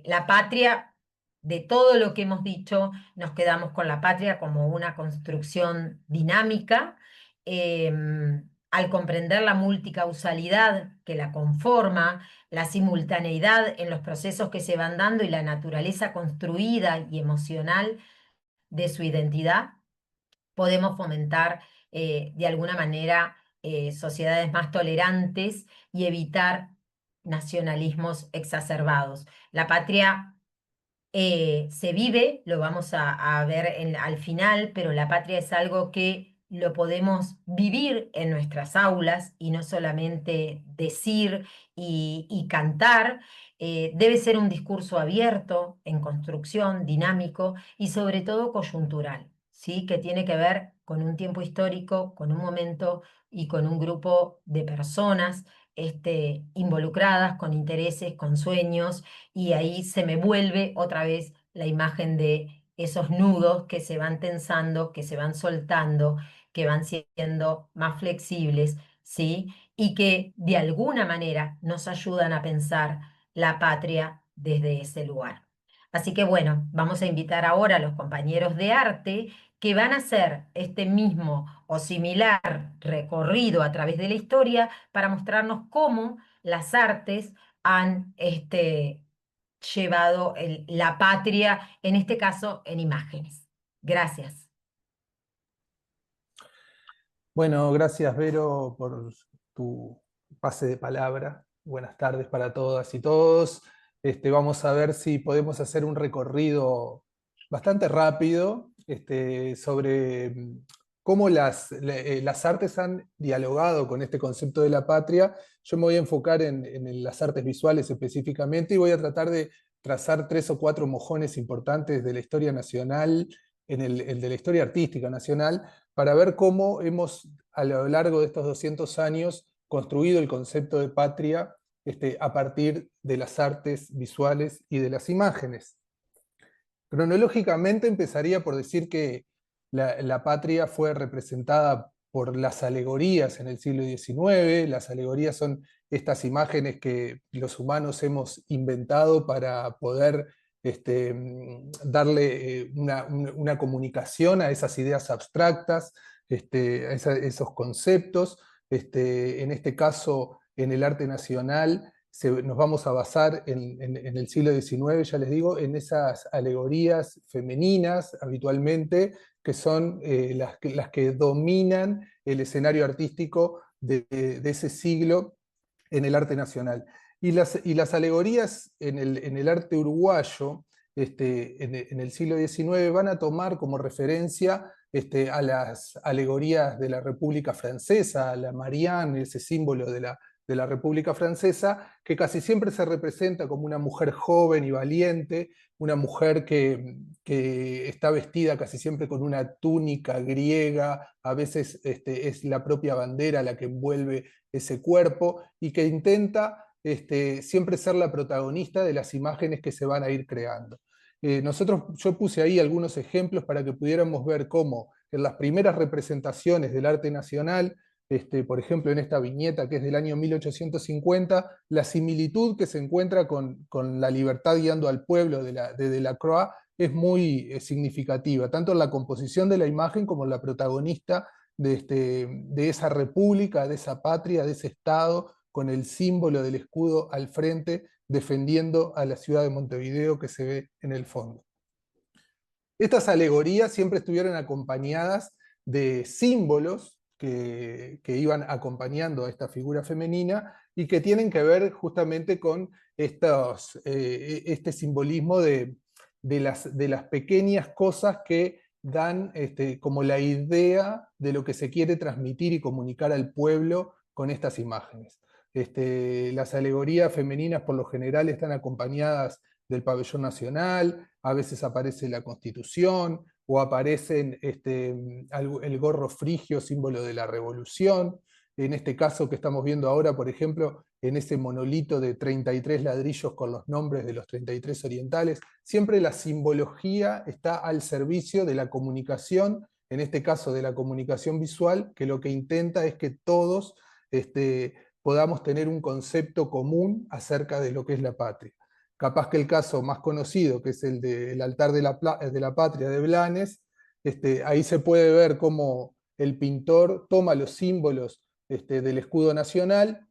la patria, de todo lo que hemos dicho, nos quedamos con la patria como una construcción dinámica. Al comprender la multicausalidad que la conforma, la simultaneidad en los procesos que se van dando y la naturaleza construida y emocional de su identidad, podemos fomentar de alguna manera sociedades más tolerantes y evitar nacionalismos exacerbados. La patria se vive, lo vamos a ver al final, pero la patria es algo que lo podemos vivir en nuestras aulas y no solamente decir y cantar. Debe ser un discurso abierto, en construcción, dinámico y sobre todo coyuntural, ¿sí? Que tiene que ver con un tiempo histórico, con un momento y con un grupo de personas involucradas, con intereses, con sueños, y ahí se me vuelve otra vez la imagen de esos nudos que se van tensando, que se van soltando, que van siendo más flexibles, ¿sí? Y que de alguna manera nos ayudan a pensar la patria desde ese lugar. Así que bueno, vamos a invitar ahora a los compañeros de arte que van a hacer este mismo o similar recorrido a través de la historia para mostrarnos cómo las artes han llevado la patria, en este caso en imágenes. Gracias. Bueno, gracias Vero por tu pase de palabra. Buenas tardes para todas y todos. Vamos a ver si podemos hacer un recorrido bastante rápido sobre cómo las artes han dialogado con este concepto de la patria. Yo me voy a enfocar en las artes visuales específicamente y voy a tratar de trazar 3 o 4 mojones importantes de la historia nacional, el de la historia artística nacional, para ver cómo hemos, a lo largo de estos 200 años, construido el concepto de patria a partir de las artes visuales y de las imágenes. Cronológicamente empezaría por decir que la patria fue representada por las alegorías en el siglo XIX. Las alegorías son estas imágenes que los humanos hemos inventado para poder darle una comunicación a esas ideas abstractas, a esos conceptos. En este caso, en el arte nacional, nos vamos a basar en el siglo XIX, ya les digo, en esas alegorías femeninas habitualmente, que son las que dominan el escenario artístico de ese siglo en el arte nacional. Y las alegorías en el arte uruguayo, en el siglo XIX, van a tomar como referencia a las alegorías de la República Francesa, a la Marianne, ese símbolo de de la República Francesa, que casi siempre se representa como una mujer joven y valiente, una mujer que está vestida casi siempre con una túnica griega, a veces es la propia bandera la que envuelve ese cuerpo, y que intenta siempre ser la protagonista de las imágenes que se van a ir creando. Yo puse ahí algunos ejemplos para que pudiéramos ver cómo en las primeras representaciones del arte nacional, por ejemplo en esta viñeta que es del año 1850, la similitud que se encuentra con la libertad guiando al pueblo de Delacroix es muy significativa, tanto en la composición de la imagen como en la protagonista de esa república, de esa patria, de ese Estado, con el símbolo del escudo al frente, defendiendo a la ciudad de Montevideo que se ve en el fondo. Estas alegorías siempre estuvieron acompañadas de símbolos que iban acompañando a esta figura femenina y que tienen que ver justamente con este simbolismo de las pequeñas cosas que dan como la idea de lo que se quiere transmitir y comunicar al pueblo con estas imágenes. Las alegorías femeninas por lo general están acompañadas del pabellón nacional, a veces aparece la Constitución, o aparecen el gorro frigio, símbolo de la revolución. En este caso que estamos viendo ahora, por ejemplo, en ese monolito de 33 ladrillos con los nombres de los 33 orientales, siempre la simbología está al servicio de la comunicación, en este caso de la comunicación visual, que lo que intenta es que todos podamos tener un concepto común acerca de lo que es la patria. Capaz que el caso más conocido, que es el del altar de la patria de Blanes, ahí se puede ver cómo el pintor toma los símbolos del escudo nacional,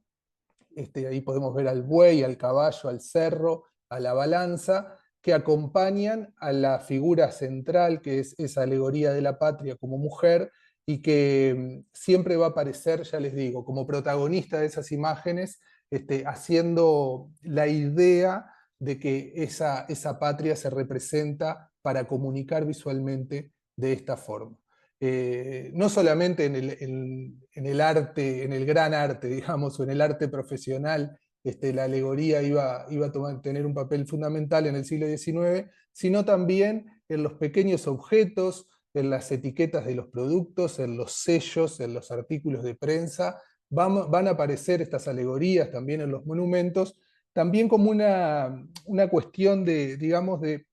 ahí podemos ver al buey, al caballo, al cerro, a la balanza, que acompañan a la figura central, que es esa alegoría de la patria como mujer, y que siempre va a aparecer, ya les digo, como protagonista de esas imágenes, haciendo la idea de que esa patria se representa para comunicar visualmente de esta forma. No solamente en el arte, en el gran arte, digamos, o en el arte profesional, la alegoría iba a tener un papel fundamental en el siglo XIX, sino también en los pequeños objetos, en las etiquetas de los productos, en los sellos, en los artículos de prensa. Van a aparecer estas alegorías también en los monumentos, también como una cuestión de, digamos, de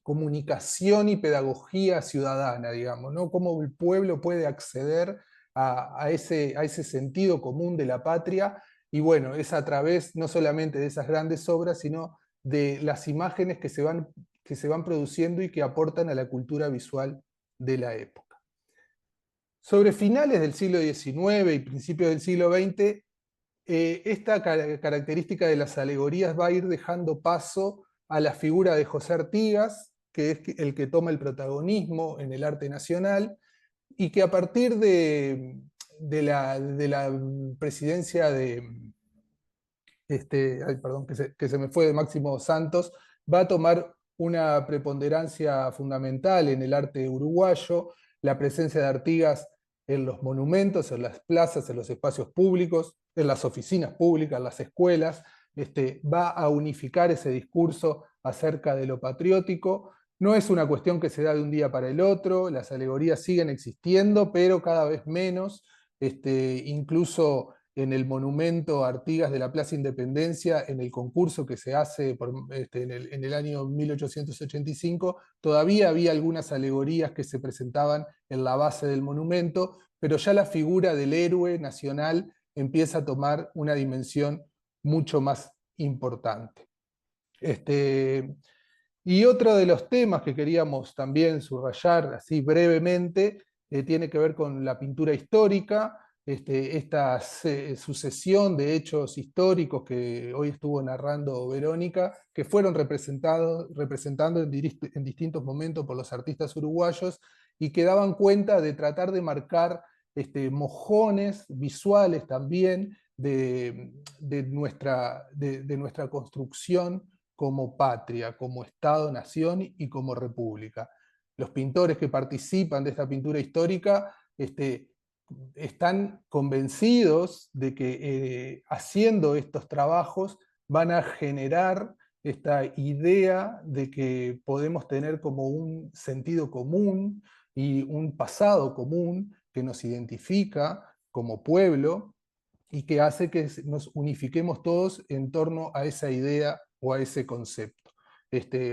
comunicación y pedagogía ciudadana, digamos, ¿no? Cómo el pueblo puede acceder a ese sentido común de la patria, y bueno, es a través no solamente de esas grandes obras, sino de las imágenes que se van produciendo y que aportan a la cultura visual de la época. Sobre finales del siglo XIX y principios del siglo XX, esta característica de las alegorías va a ir dejando paso a la figura de José Artigas, que es el que toma el protagonismo en el arte nacional, y que a partir de la presidencia que se me fue, de Máximo Santos, va a tomar una preponderancia fundamental en el arte uruguayo, la presencia de Artigas en los monumentos, en las plazas, en los espacios públicos, en las oficinas públicas, en las escuelas, va a unificar ese discurso acerca de lo patriótico. No es una cuestión que se da de un día para el otro, las alegorías siguen existiendo, pero cada vez menos. Incluso en el monumento Artigas de la Plaza Independencia, en el concurso que se hace en el año 1885, todavía había algunas alegorías que se presentaban en la base del monumento, pero ya la figura del héroe nacional empieza a tomar una dimensión mucho más importante. Y otro de los temas que queríamos también subrayar así brevemente tiene que ver con la pintura histórica, esta sucesión de hechos históricos que hoy estuvo narrando Verónica, que fueron representando en distintos momentos por los artistas uruguayos y que daban cuenta de tratar de marcar mojones visuales también de nuestra construcción como patria, como Estado-nación y como república. Los pintores que participan de esta pintura histórica están convencidos de que haciendo estos trabajos van a generar esta idea de que podemos tener como un sentido común y un pasado común que nos identifica como pueblo y que hace que nos unifiquemos todos en torno a esa idea o a ese concepto.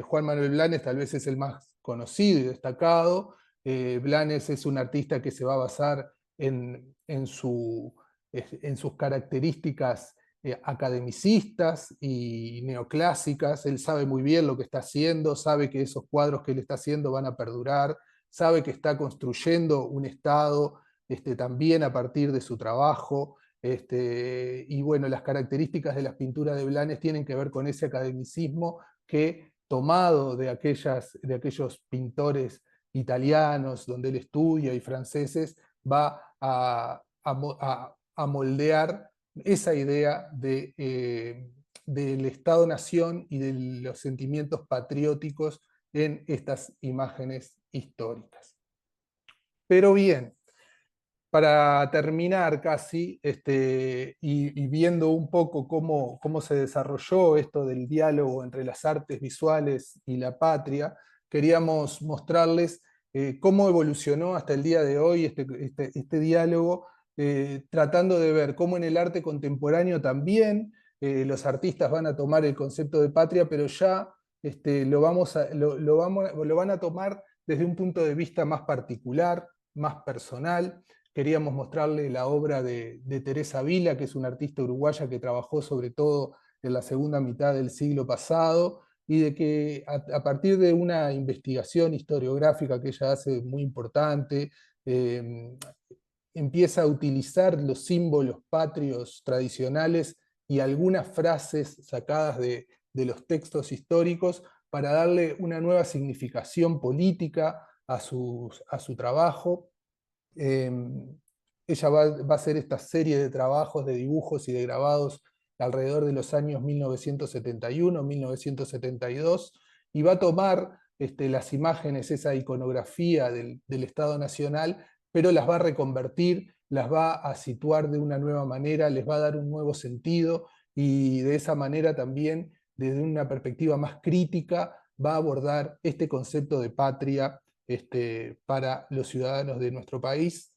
Juan Manuel Blanes tal vez es el más conocido y destacado. Blanes es un artista que se va a basar en sus características academicistas y neoclásicas. Él sabe muy bien lo que está haciendo, sabe que esos cuadros que él está haciendo van a perdurar, sabe que está construyendo un Estado también a partir de su trabajo. Y bueno, las características de las pinturas de Blanes tienen que ver con ese academicismo que, tomado de aquellos pintores italianos donde él estudia y franceses, va a moldear esa idea del Estado-Nación y de los sentimientos patrióticos en estas imágenes históricas. Pero bien, para terminar casi, y viendo un poco cómo se desarrolló esto del diálogo entre las artes visuales y la patria, queríamos mostrarles cómo evolucionó hasta el día de hoy este diálogo, tratando de ver cómo en el arte contemporáneo también los artistas van a tomar el concepto de patria, pero ya lo van a tomar desde un punto de vista más particular, más personal. Queríamos mostrarle la obra de Teresa Vila, que es una artista uruguaya que trabajó sobre todo en la segunda mitad del siglo pasado, y de que a partir de una investigación historiográfica que ella hace muy importante, empieza a utilizar los símbolos patrios tradicionales y algunas frases sacadas de los textos históricos para darle una nueva significación política a su trabajo. Ella va a hacer esta serie de trabajos, de dibujos y de grabados alrededor de los años 1971, 1972, y va a tomar las imágenes, esa iconografía del Estado Nacional, pero las va a reconvertir, las va a situar de una nueva manera, les va a dar un nuevo sentido, y de esa manera también, desde una perspectiva más crítica, va a abordar este concepto de patria para los ciudadanos de nuestro país.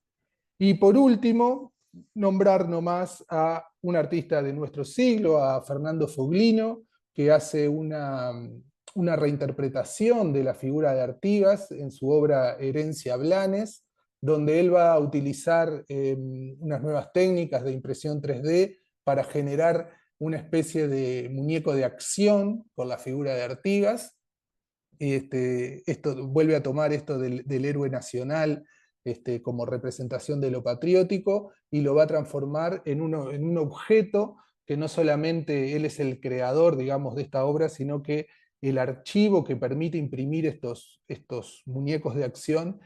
Y por último, nombrar nomás a un artista de nuestro siglo, a Fernando Foglino, que hace una reinterpretación de la figura de Artigas en su obra Herencia Blanes, donde él va a utilizar unas nuevas técnicas de impresión 3D para generar una especie de muñeco de acción con la figura de Artigas. Esto vuelve a tomar esto del héroe nacional como representación de lo patriótico y lo va a transformar en un objeto que no solamente él es el creador, digamos, de esta obra, sino que el archivo que permite imprimir estos muñecos de acción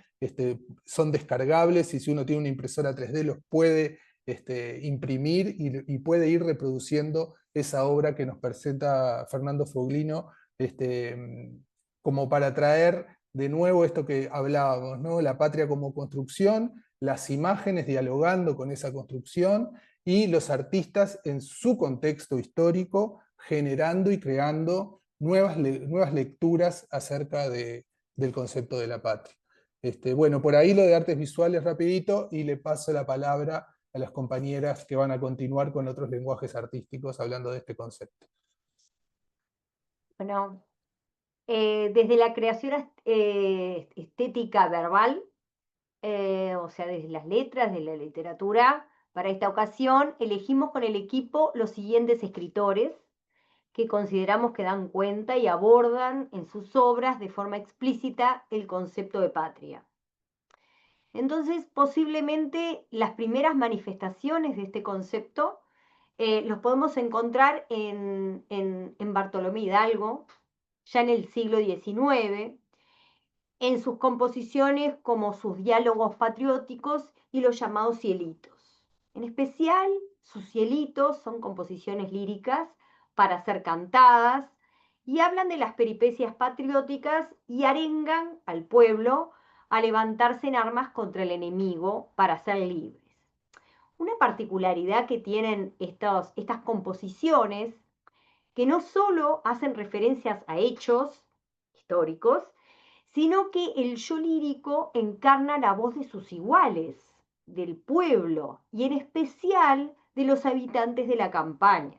son descargables, y si uno tiene una impresora 3D los puede imprimir y puede ir reproduciendo esa obra que nos presenta Fernando Foglino, como para traer de nuevo esto que hablábamos, ¿no? La patria como construcción, las imágenes dialogando con esa construcción, y los artistas en su contexto histórico generando y creando nuevas lecturas acerca del concepto de la patria. Bueno, por ahí lo de artes visuales rapidito, y le paso la palabra a las compañeras que van a continuar con otros lenguajes artísticos hablando de este concepto. Bueno, desde la creación estética verbal, o sea, desde las letras, de la literatura, para esta ocasión elegimos con el equipo los siguientes escritores que consideramos que dan cuenta y abordan en sus obras de forma explícita el concepto de patria. Entonces, posiblemente las primeras manifestaciones de este concepto los podemos encontrar en Bartolomé Hidalgo, ya en el siglo XIX, en sus composiciones como sus diálogos patrióticos y los llamados cielitos. En especial, sus cielitos son composiciones líricas para ser cantadas y hablan de las peripecias patrióticas y arengan al pueblo a levantarse en armas contra el enemigo para ser libres. Una particularidad que tienen estas composiciones, que no solo hacen referencias a hechos históricos, sino que el yo lírico encarna la voz de sus iguales, del pueblo, y en especial de los habitantes de la campaña.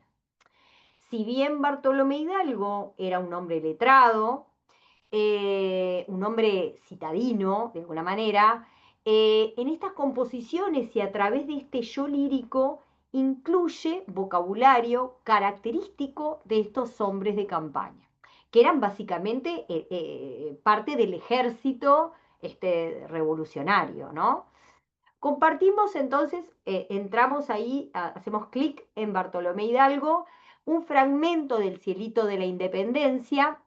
Si bien Bartolomé Hidalgo era un hombre letrado, un hombre citadino, de alguna manera, en estas composiciones y a través de este yo lírico incluye vocabulario característico de estos hombres de campaña, que eran básicamente parte del ejército revolucionario, ¿no? Compartimos entonces, entramos ahí, hacemos clic en Bartolomé Hidalgo, un fragmento del Cielito de la Independencia,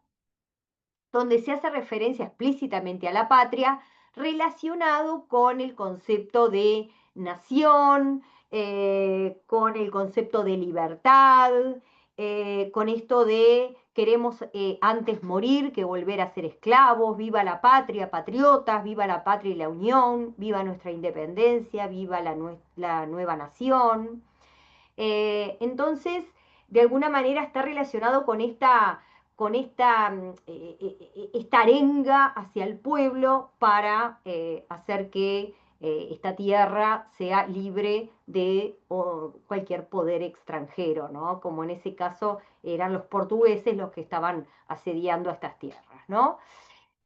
donde se hace referencia explícitamente a la patria, relacionado con el concepto de nación, con el concepto de libertad, con esto de queremos antes morir que volver a ser esclavos, viva la patria, patriotas, viva la patria y la unión, viva nuestra independencia, viva la nueva nación. Entonces, de alguna manera está relacionado con esta arenga hacia el pueblo para hacer que esta tierra sea libre de cualquier poder extranjero, ¿no? Como en ese caso eran los portugueses los que estaban asediando a estas tierras, ¿no?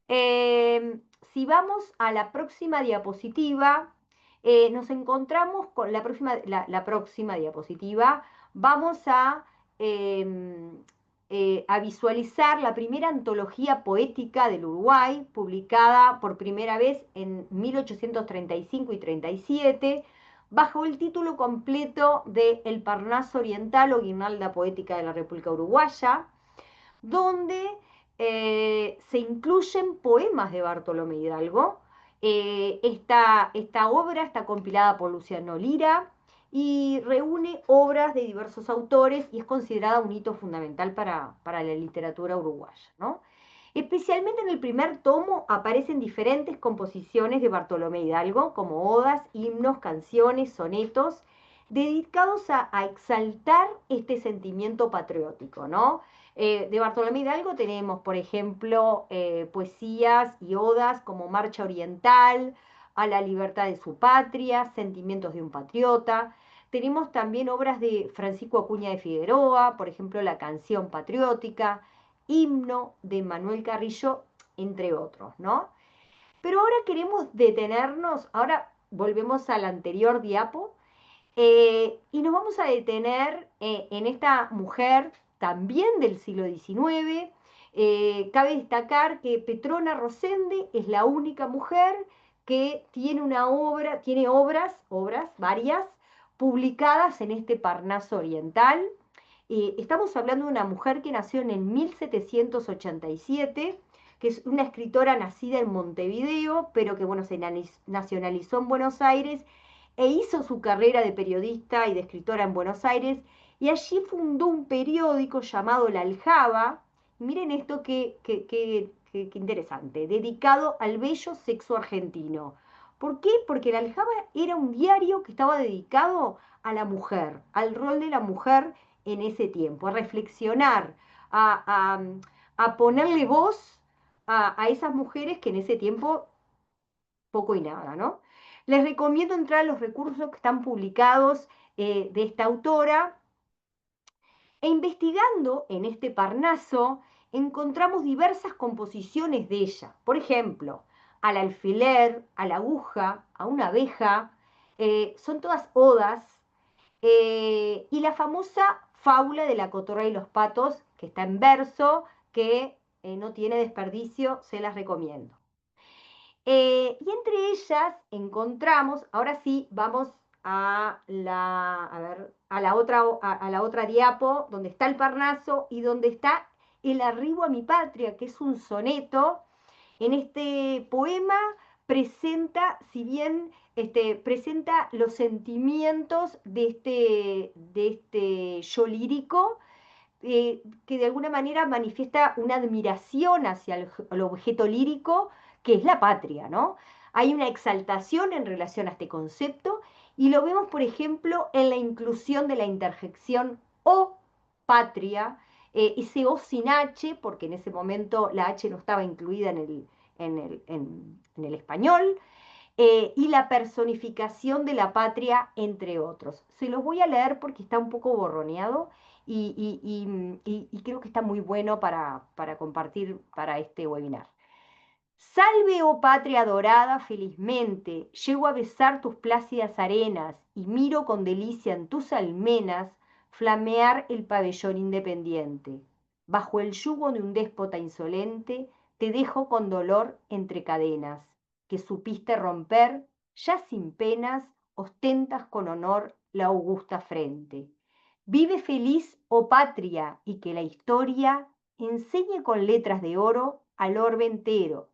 Si vamos a la próxima diapositiva, nos encontramos con la próxima diapositiva, vamos a visualizar la primera antología poética del Uruguay, publicada por primera vez en 1835 y 37, bajo el título completo de El Parnaso Oriental o Guirnalda Poética de la República Uruguaya, donde se incluyen poemas de Bartolomé Hidalgo. Esta obra está compilada por Luciano Lira y reúne obras de diversos autores y es considerada un hito fundamental para la literatura uruguaya, ¿no? Especialmente en el primer tomo aparecen diferentes composiciones de Bartolomé Hidalgo, como odas, himnos, canciones, sonetos, dedicados a exaltar este sentimiento patriótico, ¿no? De Bartolomé Hidalgo tenemos, por ejemplo, poesías y odas como Marcha Oriental, a la libertad de su patria, Sentimientos de un patriota. Tenemos también obras de Francisco Acuña de Figueroa, por ejemplo, La canción patriótica, Himno de Manuel Carrillo, entre otros, ¿no? Pero ahora queremos detenernos, ahora volvemos al anterior diapo, y nos vamos a detener en esta mujer también del siglo XIX. Cabe destacar que Petrona Rosende es la única mujer que tiene tiene obras, varias, publicadas en este Parnaso Oriental. Estamos hablando de una mujer que nació en el 1787, que es una escritora nacida en Montevideo, pero que bueno, se nacionalizó en Buenos Aires e hizo su carrera de periodista y de escritora en Buenos Aires, y allí fundó un periódico llamado La Aljaba. Miren esto qué interesante, dedicado al bello sexo argentino. ¿Por qué? Porque La Aljaba era un diario que estaba dedicado a la mujer, al rol de la mujer en ese tiempo, a reflexionar, a ponerle voz a esas mujeres que en ese tiempo poco y nada, ¿no? Les recomiendo entrar a los recursos que están publicados de esta autora, e investigando en este Parnaso encontramos diversas composiciones de ella. Por ejemplo, al alfiler, a la aguja, a una abeja, son todas odas, y la famosa fábula de la cotorra y los patos, que está en verso, que no tiene desperdicio, se las recomiendo. Y entre ellas encontramos, ahora sí, vamos a la otra diapo, donde está el Parnaso y donde está El arribo a mi patria, que es un soneto. En este poema presenta, si bien presenta los sentimientos de este yo lírico, que de alguna manera manifiesta una admiración hacia el objeto lírico, que es la patria, ¿no? Hay una exaltación en relación a este concepto y lo vemos, por ejemplo, en la inclusión de la interjección o patria, ese o sin H, porque en ese momento la H no estaba incluida en el español, y la personificación de la patria, entre otros. Se los voy a leer porque está un poco borroneado y creo que está muy bueno para compartir para este webinar. Salve, oh patria dorada, felizmente, llego a besar tus plácidas arenas y miro con delicia en tus almenas flamear el pabellón independiente. Bajo el yugo de un déspota insolente, te dejo con dolor entre cadenas, que supiste romper, ya sin penas, ostentas con honor la augusta frente. Vive feliz, oh patria, y que la historia enseñe con letras de oro al orbe entero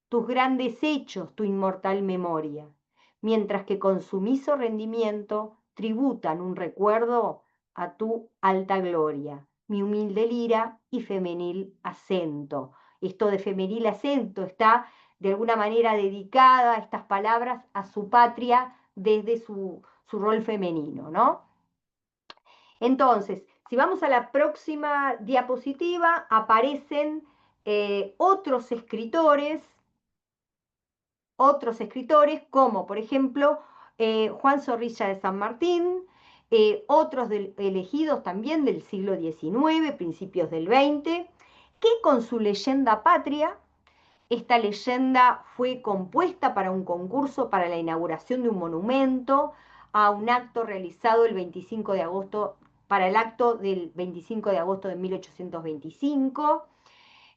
tus grandes hechos, tu inmortal memoria, mientras que con sumiso rendimiento tributan un recuerdo a tu alta gloria, mi humilde lira y femenil acento. Esto de femenil acento está de alguna manera dedicada a estas palabras a su patria desde su rol femenino, ¿no? Entonces, si vamos a la próxima diapositiva, aparecen otros escritores como por ejemplo Juan Zorrilla de San Martín, otros elegidos también del siglo XIX, principios del XX, que con su leyenda patria, esta leyenda fue compuesta para un concurso para la inauguración de un monumento a un acto realizado el 25 de agosto, para el acto del 25 de agosto de 1825,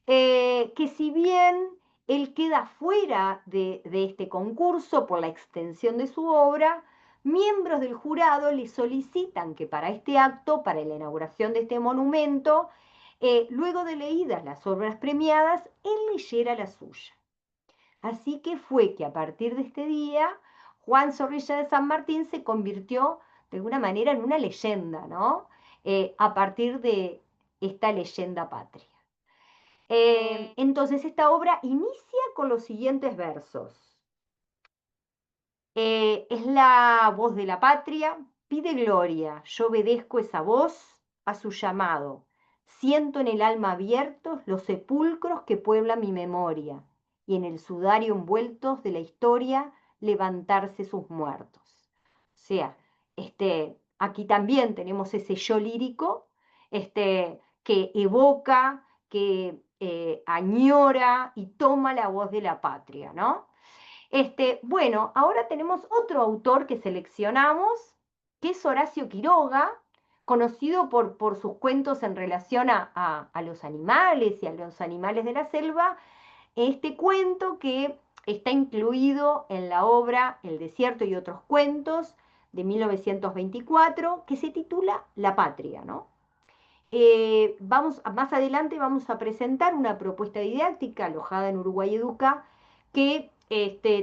que si bien él queda fuera de este concurso por la extensión de su obra, miembros del jurado le solicitan que para este acto, para la inauguración de este monumento, luego de leídas las obras premiadas, él leyera la suya. Así que fue que a partir de este día, Juan Zorrilla de San Martín se convirtió de alguna manera en una leyenda, ¿no? A partir de esta leyenda patria. Entonces esta obra inicia con los siguientes versos. Es la voz de la patria, pide gloria, yo obedezco esa voz a su llamado. Siento en el alma abiertos los sepulcros que pueblan mi memoria y en el sudario envueltos de la historia levantarse sus muertos. O sea, aquí también tenemos ese yo lírico que evoca, que añora y toma la voz de la patria, ¿no? Bueno, ahora tenemos otro autor que seleccionamos, que es Horacio Quiroga, conocido por sus cuentos en relación a los animales y a los animales de la selva. Este cuento que está incluido en la obra El desierto y otros cuentos de 1924, que se titula La patria, ¿no? Más adelante vamos a presentar una propuesta didáctica alojada en Uruguay Educa que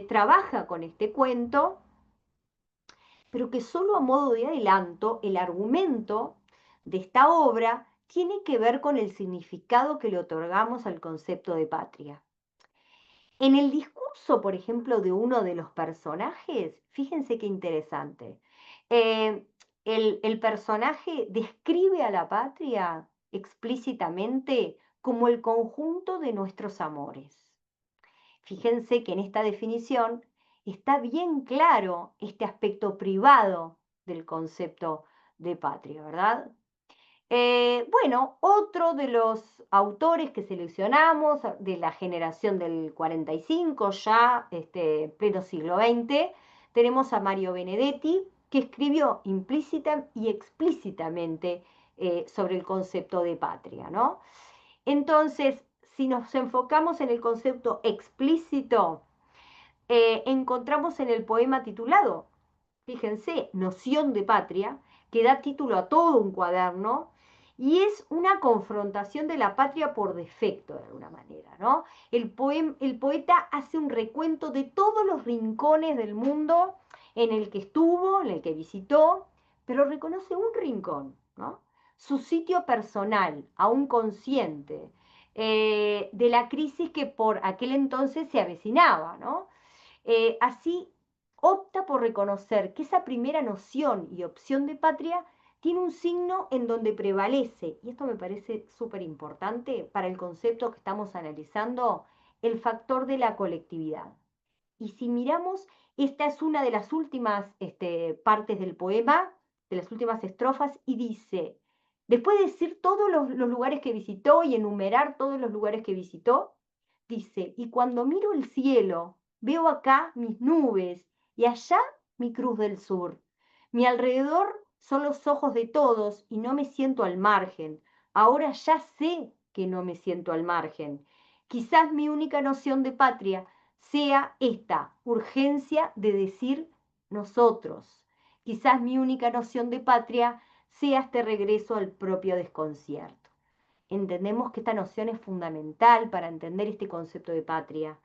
trabaja con este cuento, pero que solo a modo de adelanto, el argumento de esta obra tiene que ver con el significado que le otorgamos al concepto de patria. En el discurso, por ejemplo, de uno de los personajes, fíjense qué interesante. El personaje describe a la patria explícitamente como el conjunto de nuestros amores. Fíjense que en esta definición está bien claro este aspecto privado del concepto de patria, ¿verdad? Bueno, otro de los autores que seleccionamos de la generación del 45, ya pleno siglo XX, tenemos a Mario Benedetti, que escribió implícita y explícitamente sobre el concepto de patria, ¿no? Entonces, si nos enfocamos en el concepto explícito, encontramos en el poema titulado, fíjense, Noción de Patria, que da título a todo un cuaderno, y es una confrontación de la patria por defecto, de alguna manera, ¿no? El poeta hace un recuento de todos los rincones del mundo en el que estuvo, en el que visitó, pero reconoce un rincón, ¿no? Su sitio personal, aún consciente, de la crisis que por aquel entonces se avecinaba, ¿no? Así opta por reconocer que esa primera noción y opción de patria tiene un signo en donde prevalece, y esto me parece súper importante para el concepto que estamos analizando, el factor de la colectividad. Y si miramos, esta es una de las últimas partes del poema, de las últimas estrofas, y dice, después de decir todos los lugares que visitó y enumerar todos los lugares que visitó, dice, y cuando miro el cielo, veo acá mis nubes y allá mi cruz del sur. Mi alrededor son los ojos de todos y no me siento al margen. Ahora ya sé que no me siento al margen. Quizás mi única noción de patria sea esta urgencia de decir nosotros. Quizás mi única noción de patria sea este regreso al propio desconcierto. Entendemos que esta noción es fundamental para entender este concepto de patria,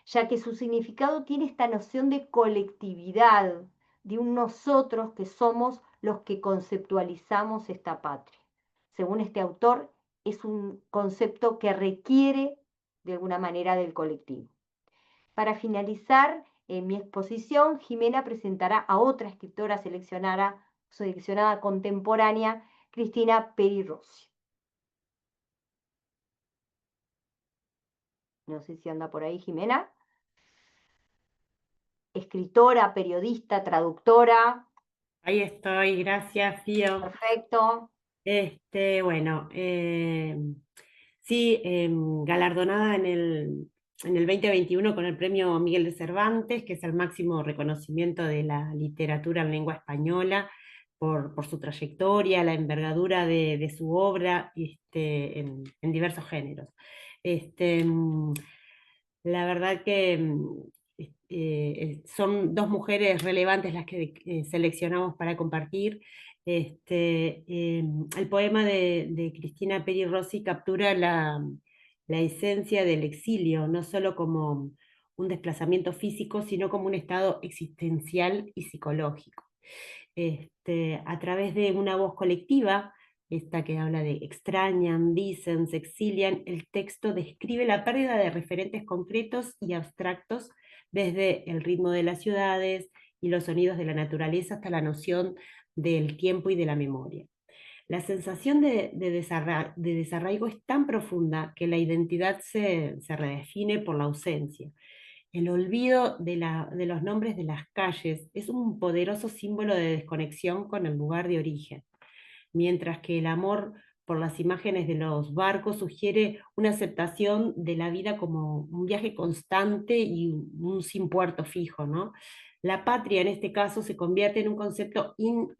ya que su significado tiene esta noción de colectividad, de un nosotros que somos los que conceptualizamos esta patria. Según este autor, es un concepto que requiere de alguna manera del colectivo. Para finalizar mi exposición, Jimena presentará a otra escritora seleccionada contemporánea, Cristina Peri Rossi. No sé si anda por ahí Jimena. Escritora, periodista, traductora. Ahí estoy, gracias, Fío. Perfecto. Bueno, sí, galardonada en el 2021 con el premio Miguel de Cervantes, que es el máximo reconocimiento de la literatura en lengua española por su trayectoria, la envergadura de su obra en diversos géneros. La verdad que son dos mujeres relevantes las que seleccionamos para compartir. El poema de Cristina Peri Rossi captura la esencia del exilio, no solo como un desplazamiento físico, sino como un estado existencial y psicológico. A través de una voz colectiva, esta que habla de extrañan, dicen, se exilian, el texto describe la pérdida de referentes concretos y abstractos desde el ritmo de las ciudades y los sonidos de la naturaleza hasta la noción del tiempo y de la memoria. La sensación de desarraigo es tan profunda que la identidad se redefine por la ausencia. El olvido de los nombres de las calles es un poderoso símbolo de desconexión con el lugar de origen, mientras que el amor por las imágenes de los barcos sugiere una aceptación de la vida como un viaje constante y un sin puerto fijo, ¿no? La patria en este caso se convierte en un concepto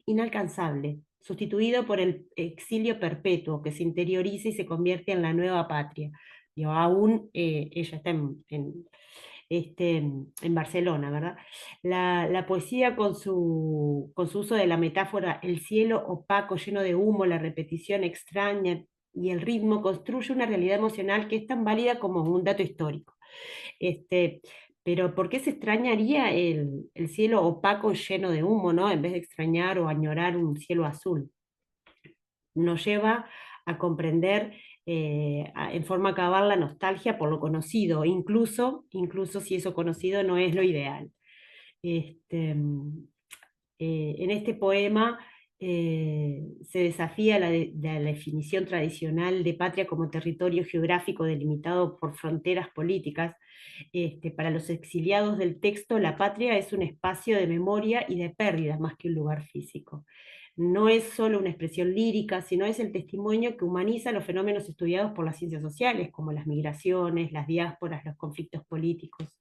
inalcanzable, sustituido por el exilio perpetuo que se interioriza y se convierte en la nueva patria. Y aún ella está en Barcelona, ¿verdad? La poesía con su uso de la metáfora, el cielo opaco, lleno de humo, la repetición extraña y el ritmo, construye una realidad emocional que es tan válida como un dato histórico. Pero ¿por qué se extrañaría el cielo opaco lleno de humo, ¿no? En vez de extrañar o añorar un cielo azul? Nos lleva a comprender en forma cabal la nostalgia por lo conocido, incluso si eso conocido no es lo ideal. En este poema se desafía la definición tradicional de patria como territorio geográfico delimitado por fronteras políticas. Para los exiliados del texto, la patria es un espacio de memoria y de pérdida más que un lugar físico. No es solo una expresión lírica, sino es el testimonio que humaniza los fenómenos estudiados por las ciencias sociales, como las migraciones, las diásporas, los conflictos políticos.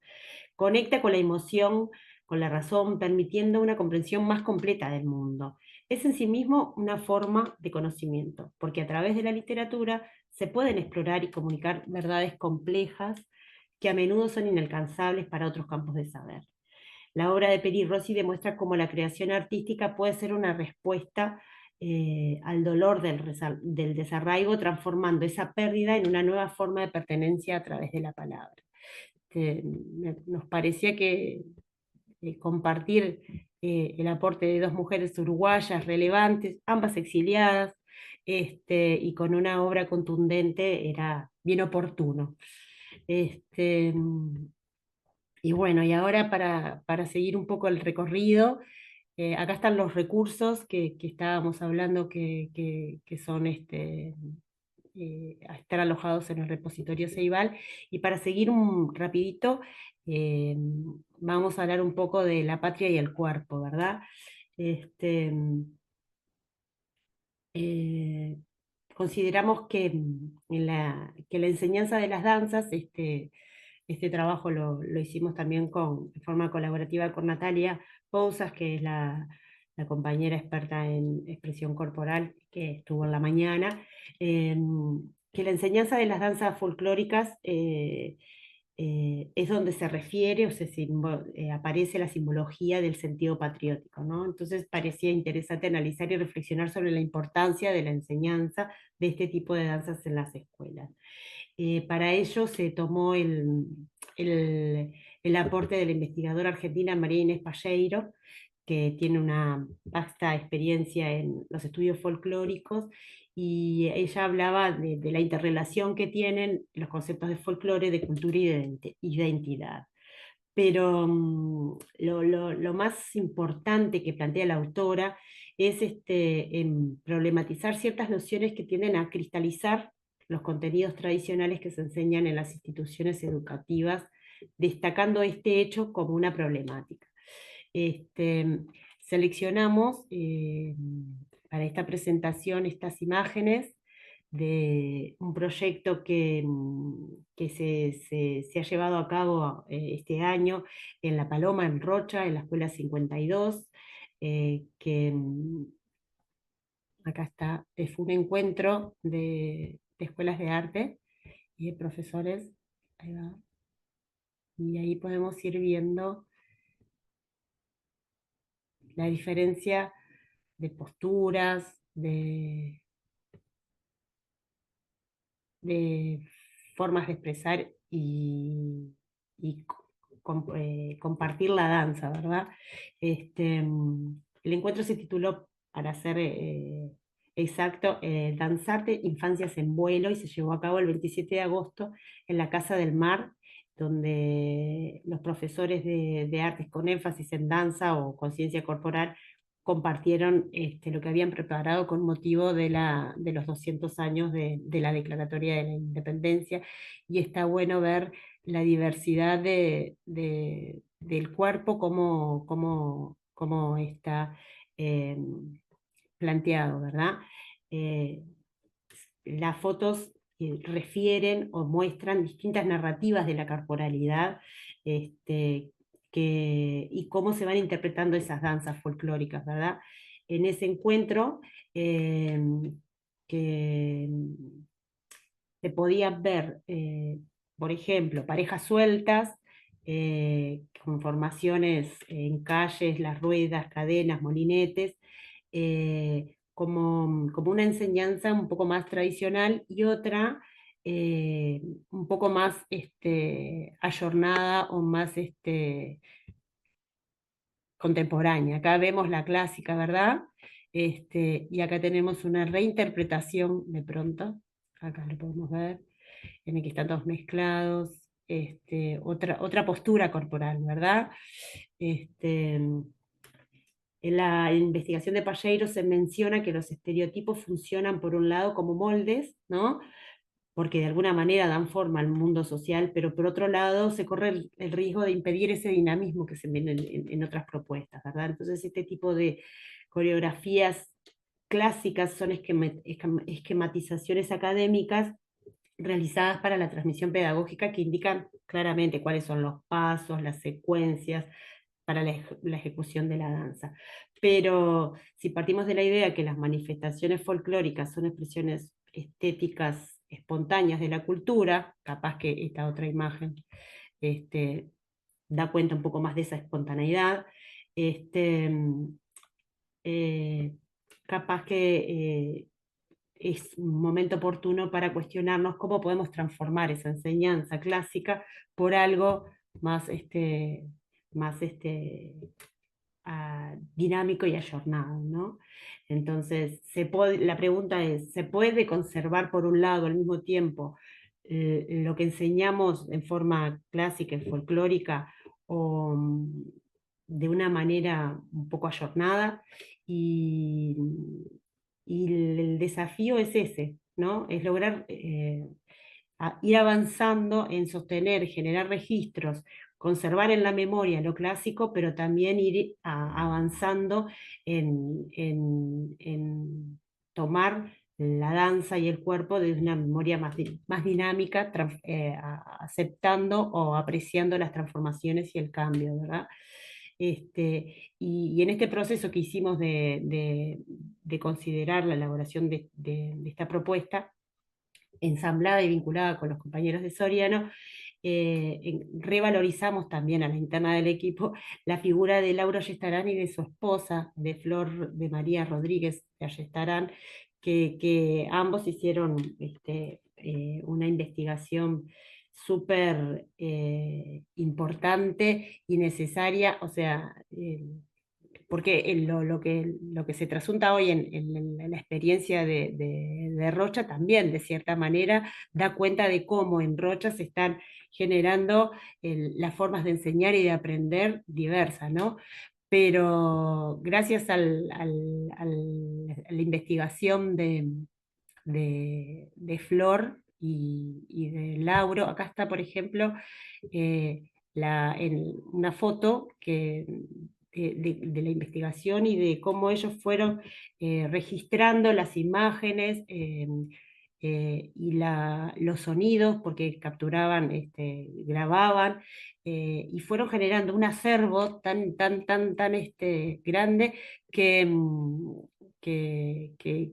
Conecta con la emoción, con la razón, permitiendo una comprensión más completa del mundo. Es en sí mismo una forma de conocimiento, porque a través de la literatura se pueden explorar y comunicar verdades complejas que a menudo son inalcanzables para otros campos de saber. La obra de Peri Rossi demuestra cómo la creación artística puede ser una respuesta al dolor del desarraigo, transformando esa pérdida en una nueva forma de pertenencia a través de la palabra. Nos parecía que compartir el aporte de dos mujeres uruguayas relevantes, ambas exiliadas, y con una obra contundente era bien oportuno. Este, y bueno, y ahora para seguir un poco el recorrido, acá están los recursos que estábamos hablando que son a estar alojados en el repositorio Ceibal. Y para seguir un rapidito, eh, vamos a hablar un poco de la patria y el cuerpo, ¿verdad? Este, eh, Consideramos que la enseñanza de las danzas, este trabajo lo hicimos también de forma colaborativa con Natalia Pousas, que es la compañera experta en expresión corporal que estuvo en la mañana, que la enseñanza de las danzas folclóricas es donde se refiere o aparece la simbología del sentido patriótico, ¿no? Entonces parecía interesante analizar y reflexionar sobre la importancia de la enseñanza de este tipo de danzas en las escuelas. Para ello se tomó el aporte de la investigadora argentina María Inés Palleiro, que tiene una vasta experiencia en los estudios folclóricos, y ella hablaba de la interrelación que tienen los conceptos de folclore, de cultura y de identidad. Pero lo más importante que plantea la autora es problematizar ciertas nociones que tienden a cristalizar los contenidos tradicionales que se enseñan en las instituciones educativas, destacando este hecho como una problemática. Seleccionamos para esta presentación estas imágenes de un proyecto que se ha llevado a cabo este año en La Paloma, en Rocha, en la Escuela 52, acá está, fue un encuentro de escuelas de arte y de profesores, ahí va, y ahí podemos ir viendo la diferencia de posturas, de formas de expresar y compartir la danza, ¿verdad? El encuentro se tituló, para ser exacto, Danzarte, Infancias en Vuelo, y se llevó a cabo el 27 de agosto en la Casa del Mar, donde los profesores de artes con énfasis en danza o conciencia corporal compartieron lo que habían preparado con motivo de los 200 años de la Declaratoria de la Independencia, y está bueno ver la diversidad del cuerpo, cómo está eh, planteado, ¿verdad? Eh, las fotos refieren o muestran distintas narrativas de la corporalidad, y cómo se van interpretando esas danzas folclóricas, ¿verdad? En ese encuentro que se podían ver, por ejemplo, parejas sueltas, con formaciones en calles, las ruedas, cadenas, molinetes, como una enseñanza un poco más tradicional, y otra un poco más ayornada o más contemporánea. Acá vemos la clásica, ¿verdad? Y acá tenemos una reinterpretación de pronto, acá lo podemos ver, en el que están todos mezclados, otra postura corporal, ¿verdad? En la investigación de Palleiro se menciona que los estereotipos funcionan por un lado como moldes, ¿no? Porque de alguna manera dan forma al mundo social, pero por otro lado se corre el riesgo de impedir ese dinamismo que se ve en otras propuestas, ¿verdad? Entonces este tipo de coreografías clásicas son esquematizaciones académicas realizadas para la transmisión pedagógica, que indican claramente cuáles son los pasos, las secuencias para la ejecución de la danza. Pero si partimos de la idea que las manifestaciones folclóricas son expresiones estéticas espontáneas de la cultura, capaz que esta otra imagen da cuenta un poco más de esa espontaneidad, capaz que es un momento oportuno para cuestionarnos cómo podemos transformar esa enseñanza clásica por algo más, más dinámico y ayornado, ¿no? Entonces, la pregunta es, ¿se puede conservar por un lado al mismo tiempo lo que enseñamos en forma clásica y folclórica o de una manera un poco ayornada? Y el desafío es ese, ¿no? Es lograr ir avanzando en sostener, generar registros, conservar en la memoria lo clásico, pero también ir avanzando en tomar la danza y el cuerpo desde una memoria más dinámica, aceptando o apreciando las transformaciones y el cambio, ¿verdad? Y en este proceso que hicimos de considerar la elaboración de esta propuesta, ensamblada y vinculada con los compañeros de Soriano, revalorizamos también a la interna del equipo la figura de Laura Ayestarán y de su esposa, de Flor de María Rodríguez de Ayestarán, que ambos hicieron una investigación súper importante y necesaria, o sea, porque lo que se trasunta hoy en la experiencia de Rocha también, de cierta manera, da cuenta de cómo en Rocha se están generando las formas de enseñar y de aprender diversas, ¿no? Pero gracias a la investigación de Flor y de Lauro, acá está, por ejemplo, una foto de la investigación y de cómo ellos fueron registrando las imágenes y los sonidos, porque capturaban, grababan, y fueron generando un acervo tan grande que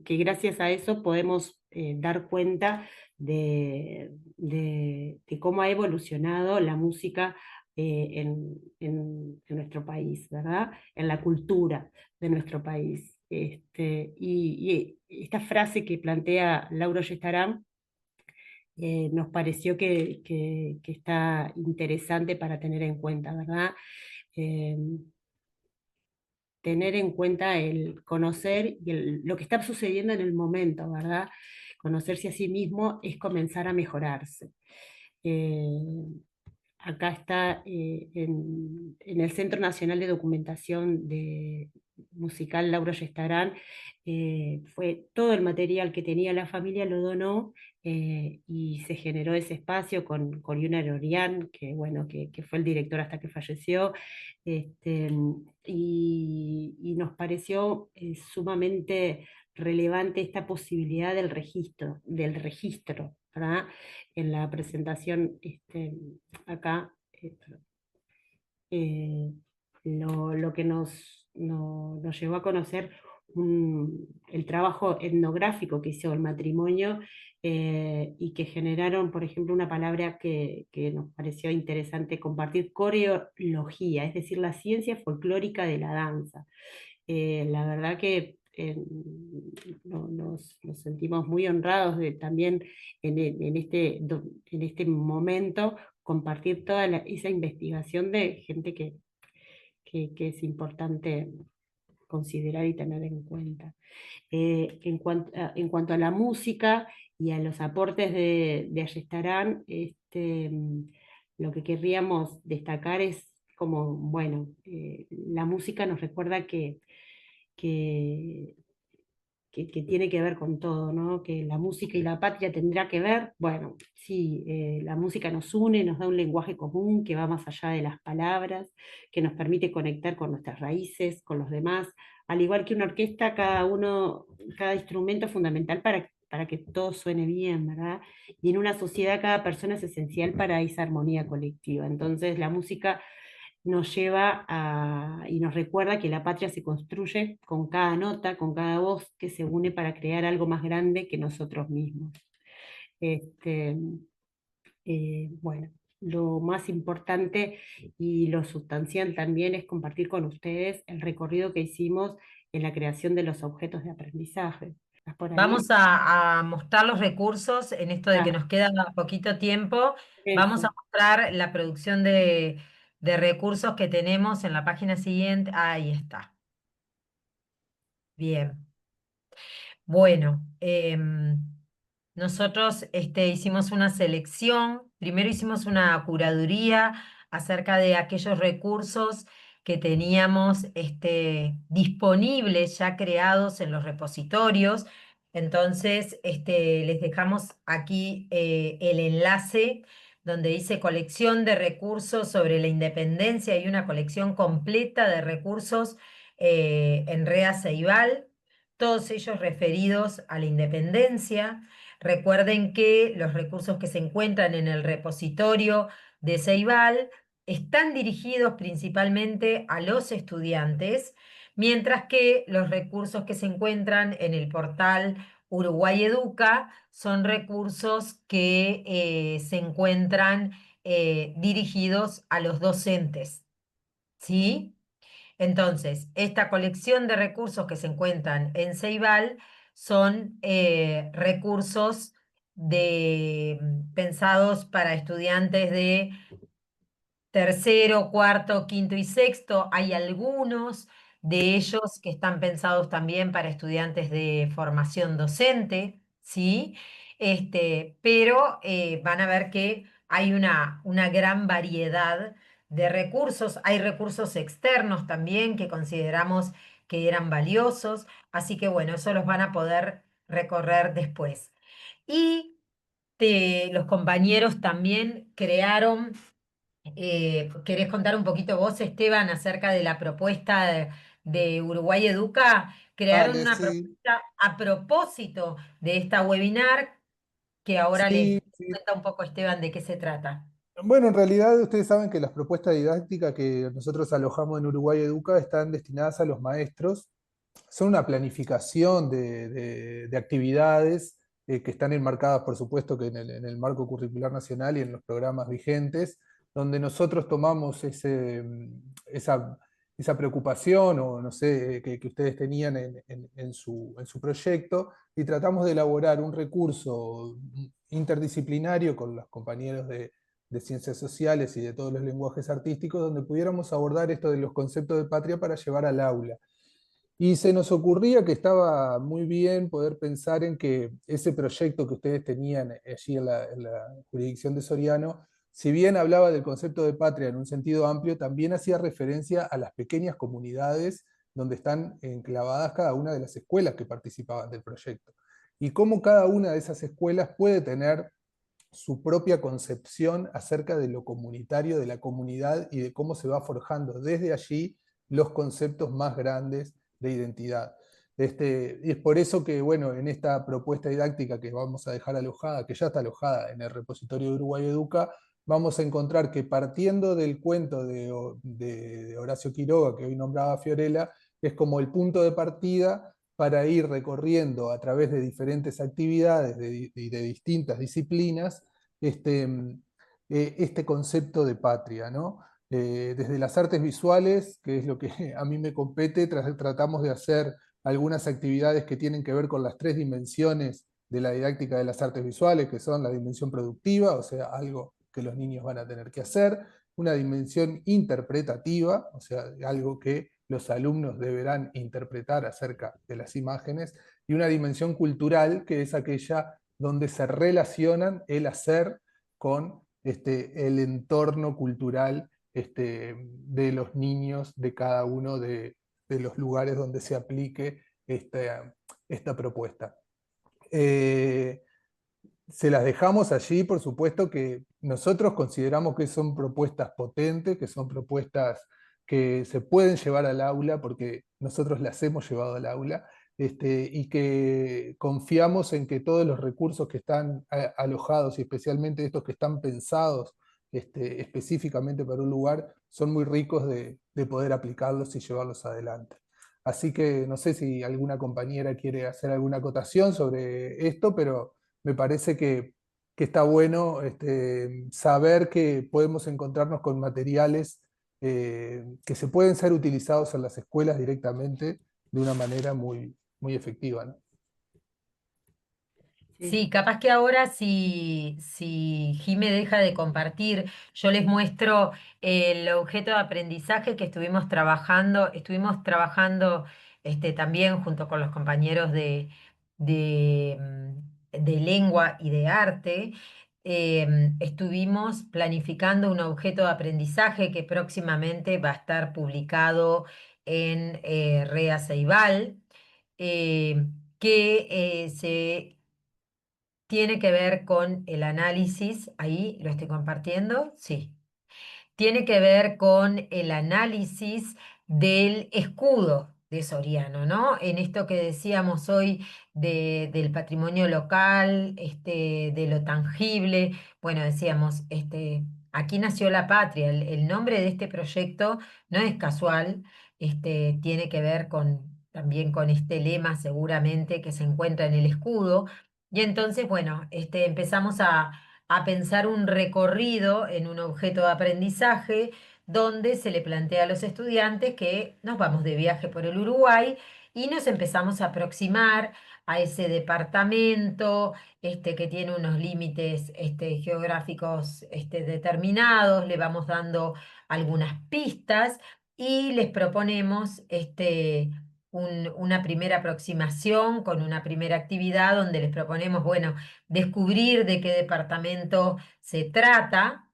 gracias a eso podemos dar cuenta de cómo ha evolucionado la música en nuestro país, ¿verdad? En la cultura de nuestro país. Y esta frase que plantea Lauro Ayestarán nos pareció que está interesante para tener en cuenta, ¿verdad? Eh, Tener en cuenta el conocer y lo que está sucediendo en el momento, ¿verdad? Conocerse a sí mismo es comenzar a mejorarse. Eh, Acá está en el Centro Nacional de Documentación Musical Lauro Ayestarán, fue todo el material que tenía la familia lo donó, y se generó ese espacio con Yuna Lorian, que, bueno, que fue el director hasta que falleció, este, y nos pareció sumamente relevante esta posibilidad del registro, ¿verdad? En la presentación acá, eh, lo que nos llevó a conocer el trabajo etnográfico que hizo el matrimonio, y que generaron, por ejemplo, una palabra que nos pareció interesante compartir: coreología, es decir, la ciencia folclórica de la danza. La verdad que nos sentimos muy honrados de también en este momento compartir toda esa investigación de gente que es importante considerar y tener en cuenta. En cuanto a la música y a los aportes de Ayestarán, lo que querríamos destacar es como, bueno, la música nos recuerda que, que tiene que ver con todo, ¿no? Que la música y la patria tendrá que ver, bueno, sí, la música nos une, nos da un lenguaje común que va más allá de las palabras, que nos permite conectar con nuestras raíces, con los demás. Al igual que una orquesta, cada instrumento es fundamental para que todo suene bien, ¿verdad? Y en una sociedad cada persona es esencial para esa armonía colectiva. Entonces la música nos lleva y nos recuerda que la patria se construye con cada nota, con cada voz que se une para crear algo más grande que nosotros mismos. Bueno, lo más importante y lo sustancial también es compartir con ustedes el recorrido que hicimos en la creación de los objetos de aprendizaje. ¿Estás por ahí? Vamos a mostrar los recursos en esto de que nos queda poquito tiempo. Vamos a Eso. mostrar la producción de de recursos que tenemos en la página siguiente. Ahí está. Bien. Bueno, nosotros hicimos una selección, primero hicimos una curaduría acerca de aquellos recursos que teníamos disponibles ya creados en los repositorios. Entonces, les dejamos aquí el enlace donde dice colección de recursos sobre la independencia y una colección completa de recursos en REA Ceibal, todos ellos referidos a la independencia. Recuerden que los recursos que se encuentran en el repositorio de Ceibal están dirigidos principalmente a los estudiantes, mientras que los recursos que se encuentran en el portal Uruguay Educa son recursos que se encuentran dirigidos a los docentes. ¿Sí? Entonces, esta colección de recursos que se encuentran en Ceibal son recursos pensados para estudiantes de tercero, cuarto, quinto y sexto. Hay algunos de ellos que están pensados también para estudiantes de formación docente, ¿sí? Pero van a ver que hay una gran variedad de recursos. Hay recursos externos también que consideramos que eran valiosos, así que bueno, eso los van a poder recorrer después. Y los compañeros también crearon. ¿Querés contar un poquito vos, Esteban, acerca de la propuesta de Uruguay Educa? Crearon Dale, una sí, propuesta a propósito de esta webinar que ahora les sí, sí. cuenta un poco Esteban de qué se trata. Bueno, en realidad ustedes saben que las propuestas didácticas que nosotros alojamos en Uruguay Educa están destinadas a los maestros. Son una planificación de actividades que están enmarcadas, por supuesto, que en el marco curricular nacional y en los programas vigentes, donde nosotros tomamos esa preocupación o no sé, que ustedes tenían en su proyecto y tratamos de elaborar un recurso interdisciplinario con los compañeros de ciencias sociales y de todos los lenguajes artísticos, donde pudiéramos abordar esto de los conceptos de patria para llevar al aula. Y se nos ocurría que estaba muy bien poder pensar en que ese proyecto que ustedes tenían allí en la jurisdicción de Soriano, si bien hablaba del concepto de patria en un sentido amplio, también hacía referencia a las pequeñas comunidades donde están enclavadas cada una de las escuelas que participaban del proyecto. Y cómo cada una de esas escuelas puede tener su propia concepción acerca de lo comunitario, de la comunidad y de cómo se va forjando desde allí los conceptos más grandes de identidad. Y es por eso que, bueno, en esta propuesta didáctica que vamos a dejar alojada, que ya está alojada en el repositorio de Uruguay Educa, vamos a encontrar que partiendo del cuento de Horacio Quiroga, que hoy nombraba Fiorella, es como el punto de partida para ir recorriendo a través de diferentes actividades y de distintas disciplinas este concepto de patria, ¿no? Desde las artes visuales, que es lo que a mí me compete, tratamos de hacer algunas actividades que tienen que ver con las tres dimensiones de la didáctica de las artes visuales, que son la dimensión productiva, o sea, algo que los niños van a tener que hacer, una dimensión interpretativa, o sea, algo que los alumnos deberán interpretar acerca de las imágenes, y una dimensión cultural, que es aquella donde se relacionan el hacer con el entorno cultural de los niños de cada uno de los lugares donde se aplique esta propuesta. Se las dejamos allí, por supuesto que nosotros consideramos que son propuestas potentes, que son propuestas que se pueden llevar al aula, porque nosotros las hemos llevado al aula, y que confiamos en que todos los recursos que están alojados, y especialmente estos que están pensados específicamente para un lugar, son muy ricos de poder aplicarlos y llevarlos adelante. Así que no sé si alguna compañera quiere hacer alguna acotación sobre esto, pero me parece que está bueno saber que podemos encontrarnos con materiales que se pueden ser utilizados en las escuelas directamente de una manera muy, muy efectiva, ¿no? Sí, capaz que ahora si Jime deja de compartir, yo les muestro el objeto de aprendizaje que estuvimos trabajando también junto con los compañeros de lengua y de arte. Estuvimos planificando un objeto de aprendizaje que próximamente va a estar publicado en Rea Ceibal, eh, que se tiene que ver con el análisis, ahí lo estoy compartiendo, sí, tiene que ver con el análisis del escudo de Soriano, ¿no? En esto que decíamos hoy del patrimonio local, de lo tangible, bueno, decíamos, aquí nació la patria, el nombre de este proyecto no es casual, tiene que ver también con este lema seguramente que se encuentra en el escudo, y entonces, bueno, empezamos a pensar un recorrido en un objeto de aprendizaje donde se le plantea a los estudiantes que nos vamos de viaje por el Uruguay y nos empezamos a aproximar a ese departamento que tiene unos límites geográficos determinados, le vamos dando algunas pistas y les proponemos una primera aproximación con una primera actividad donde les proponemos, bueno, descubrir de qué departamento se trata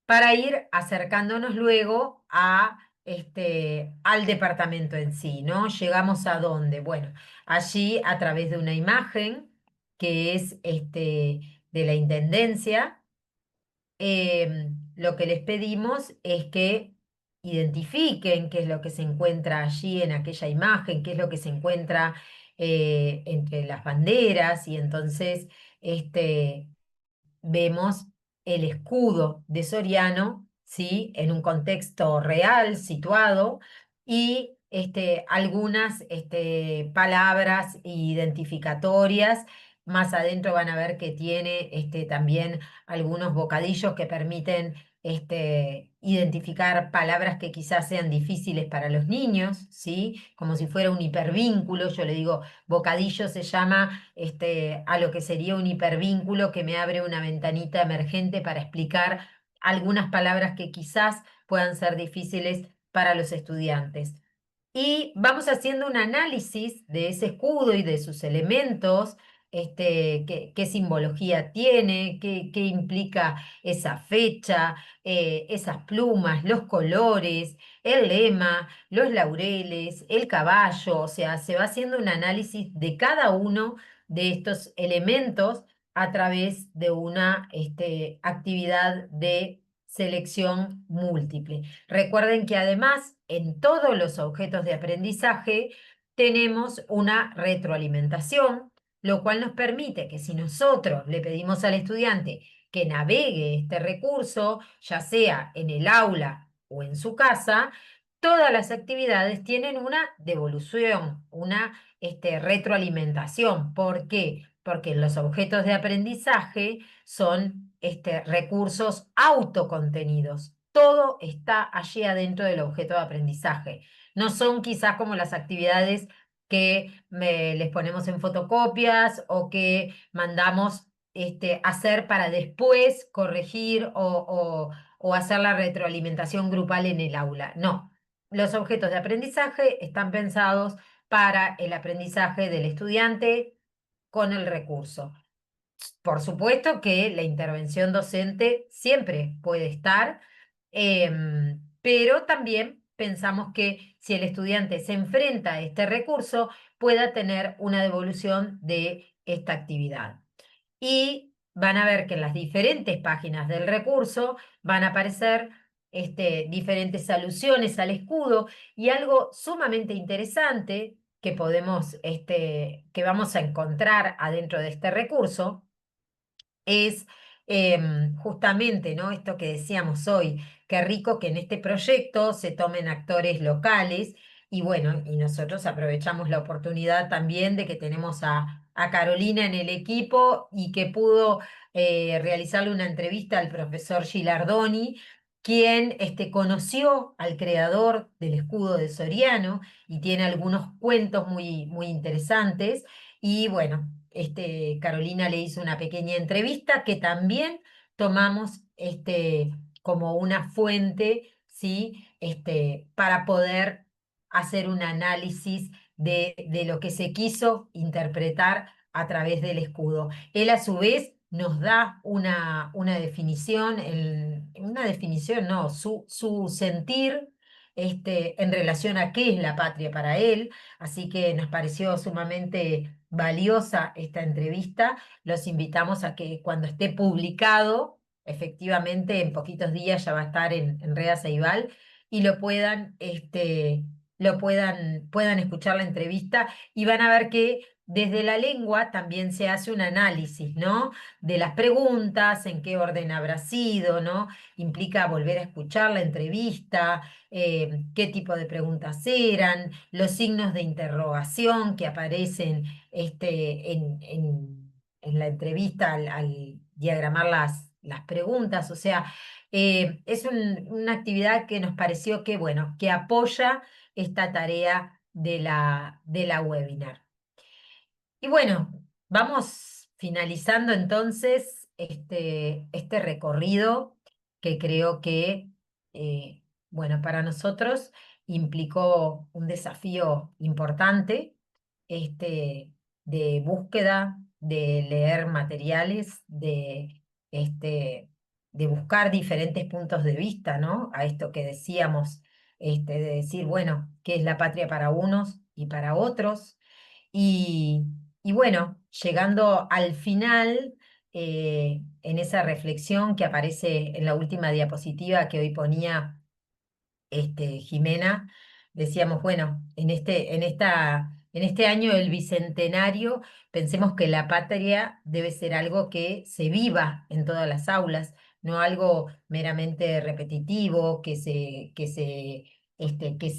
para ir acercándonos luego al departamento en sí, ¿no? Llegamos a dónde. Bueno, allí a través de una imagen que es de la Intendencia, lo que les pedimos es que identifiquen qué es lo que se encuentra allí en aquella imagen, qué es lo que se encuentra entre las banderas y entonces vemos el escudo de Soriano, ¿sí? En un contexto real, situado, y algunas palabras identificatorias. Más adentro van a ver que tiene también algunos bocadillos que permiten identificar palabras que quizás sean difíciles para los niños, ¿sí? Como si fuera un hipervínculo. Yo le digo, bocadillo se llama a lo que sería un hipervínculo que me abre una ventanita emergente para explicar algunas palabras que quizás puedan ser difíciles para los estudiantes. Y vamos haciendo un análisis de ese escudo y de sus elementos, qué simbología tiene, qué implica esa fecha, esas plumas, los colores, el lema, los laureles, el caballo, o sea, se va haciendo un análisis de cada uno de estos elementos a través de una actividad de selección múltiple. Recuerden que además en todos los objetos de aprendizaje tenemos una retroalimentación, lo cual nos permite que si nosotros le pedimos al estudiante que navegue este recurso, ya sea en el aula o en su casa, todas las actividades tienen una devolución, una retroalimentación. ¿Por qué? Porque los objetos de aprendizaje son recursos autocontenidos. Todo está allí adentro del objeto de aprendizaje. No son quizás como las actividades que les ponemos en fotocopias o que mandamos hacer para después corregir o hacer la retroalimentación grupal en el aula. No, los objetos de aprendizaje están pensados para el aprendizaje del estudiante con el recurso. Por supuesto que la intervención docente siempre puede estar, pero también pensamos que si el estudiante se enfrenta a este recurso, pueda tener una devolución de esta actividad. Y van a ver que en las diferentes páginas del recurso van a aparecer diferentes alusiones al escudo y algo sumamente interesante que vamos a encontrar adentro de este recurso es justamente, ¿no? Esto que decíamos hoy, qué rico que en este proyecto se tomen actores locales y bueno, y nosotros aprovechamos la oportunidad también de que tenemos a Carolina en el equipo y que pudo realizarle una entrevista al profesor Gilardoni, quien conoció al creador del escudo de Soriano y tiene algunos cuentos muy, muy interesantes y bueno, Carolina le hizo una pequeña entrevista que también tomamos como una fuente, ¿sí? Para poder hacer un análisis de lo que se quiso interpretar a través del escudo. Él a su vez nos da una definición, no, su sentir en relación a qué es la patria para él, así que nos pareció sumamente valiosa esta entrevista. Los invitamos a que cuando esté publicado, efectivamente en poquitos días ya va a estar en Rea Ceibal, y puedan escuchar la entrevista y van a ver que desde la lengua también se hace un análisis, ¿no? De las preguntas, en qué orden habrá sido, ¿no? Implica volver a escuchar la entrevista, qué tipo de preguntas eran, los signos de interrogación que aparecen en la entrevista al diagramar las preguntas. O sea, es una actividad que nos pareció que, bueno, que apoya esta tarea de la webinar. Y bueno, vamos finalizando entonces este recorrido que creo que, bueno, para nosotros implicó un desafío importante, de búsqueda, de leer materiales, de buscar diferentes puntos de vista, ¿no? A esto que decíamos, de decir, bueno, ¿qué es la patria para unos y para otros? Y, y bueno, llegando al final, en esa reflexión que aparece en la última diapositiva que hoy ponía Jimena, decíamos, bueno, en este año del bicentenario, pensemos que la patria debe ser algo que se viva en todas las aulas, no algo meramente repetitivo, que se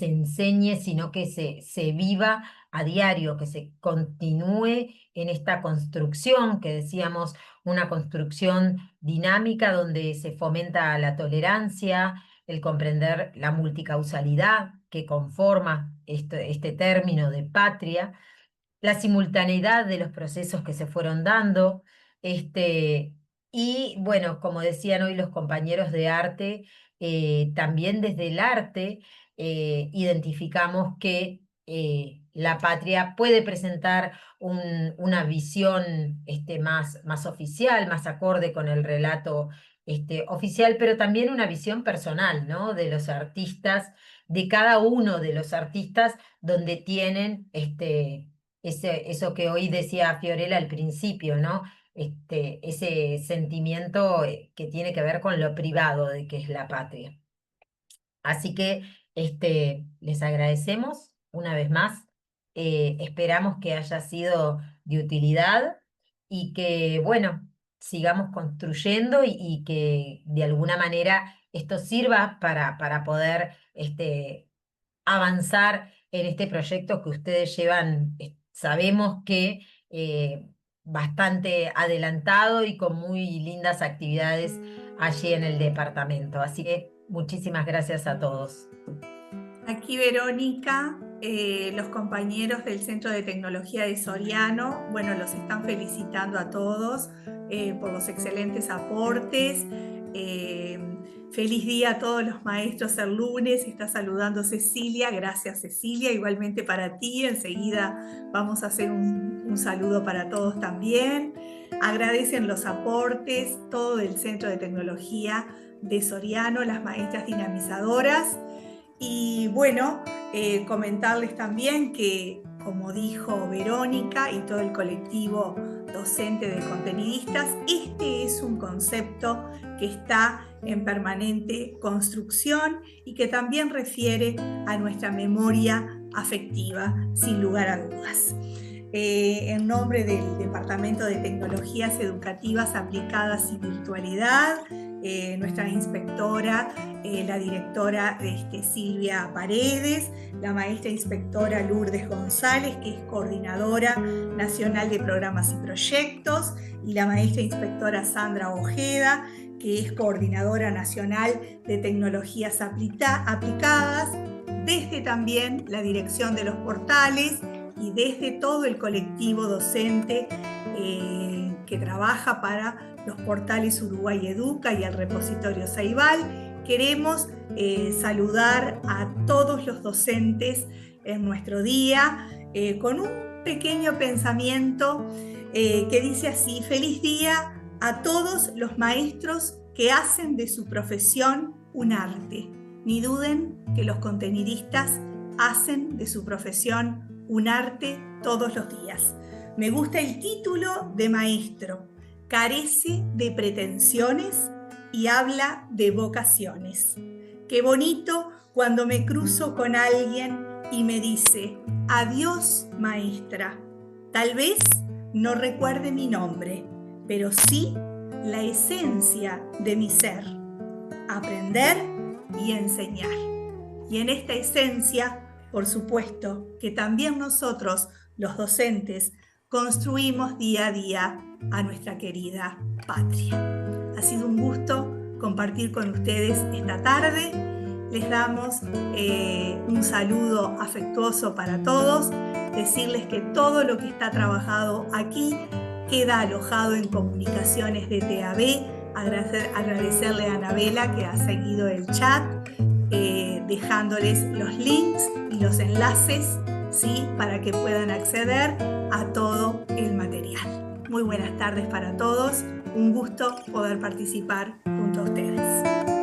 enseñe, sino que se viva a diario, que se continúe en esta construcción que decíamos, una construcción dinámica donde se fomenta la tolerancia, el comprender la multicausalidad que conforma este término de patria, la simultaneidad de los procesos que se fueron dando, y bueno, como decían hoy los compañeros de arte, también desde el arte identificamos que la patria puede presentar una visión más oficial, más acorde con el relato oficial, pero también una visión personal, ¿no? De los artistas, de cada uno de los artistas, donde tienen eso que hoy decía Fiorella al principio, ¿no? Ese sentimiento que tiene que ver con lo privado de que es la patria. Así que les agradecemos una vez más. Esperamos que haya sido de utilidad y que, bueno, sigamos construyendo y que de alguna manera esto sirva para poder avanzar en este proyecto que ustedes llevan, sabemos que bastante adelantado y con muy lindas actividades allí en el departamento. Así que muchísimas gracias a todos. Aquí Verónica, los compañeros del Centro de Tecnología de Soriano, bueno, los están felicitando a todos por los excelentes aportes. Feliz día a todos los maestros el lunes, está saludando Cecilia, gracias Cecilia, igualmente para ti, enseguida vamos a hacer un saludo para todos también. Agradecen los aportes, todo del Centro de Tecnología de Soriano, las maestras dinamizadoras. Y bueno, comentarles también que, como dijo Verónica y todo el colectivo docente de contenidistas, este es un concepto que está en permanente construcción y que también refiere a nuestra memoria afectiva, sin lugar a dudas. En nombre del Departamento de Tecnologías Educativas Aplicadas y Virtualidad, nuestra inspectora, la directora Silvia Paredes, la maestra inspectora Lourdes González, que es coordinadora nacional de programas y proyectos, y la maestra inspectora Sandra Ojeda, que es coordinadora nacional de tecnologías aplicadas, desde también la dirección de los portales y desde todo el colectivo docente que trabaja para los portales Uruguay Educa y el repositorio Ceibal, queremos saludar a todos los docentes en nuestro día con un pequeño pensamiento que dice así: feliz día a todos los maestros que hacen de su profesión un arte. Ni duden que los contenidistas hacen de su profesión un arte todos los días. Me gusta el título de maestro. Carece de pretensiones y habla de vocaciones. Qué bonito cuando me cruzo con alguien y me dice: adiós, maestra. Tal vez no recuerde mi nombre, pero sí la esencia de mi ser: aprender y enseñar. Y en esta esencia, por supuesto, que también nosotros, los docentes, construimos día a día a nuestra querida patria. Ha sido un gusto compartir con ustedes esta tarde. Les damos un saludo afectuoso para todos, decirles que todo lo que está trabajado aquí queda alojado en Comunicaciones de TAB. Agradecerle a Anabela que ha seguido el chat, dejándoles los links y los enlaces, ¿sí?, para que puedan acceder a todo el material. Muy buenas tardes para todos, un gusto poder participar junto a ustedes.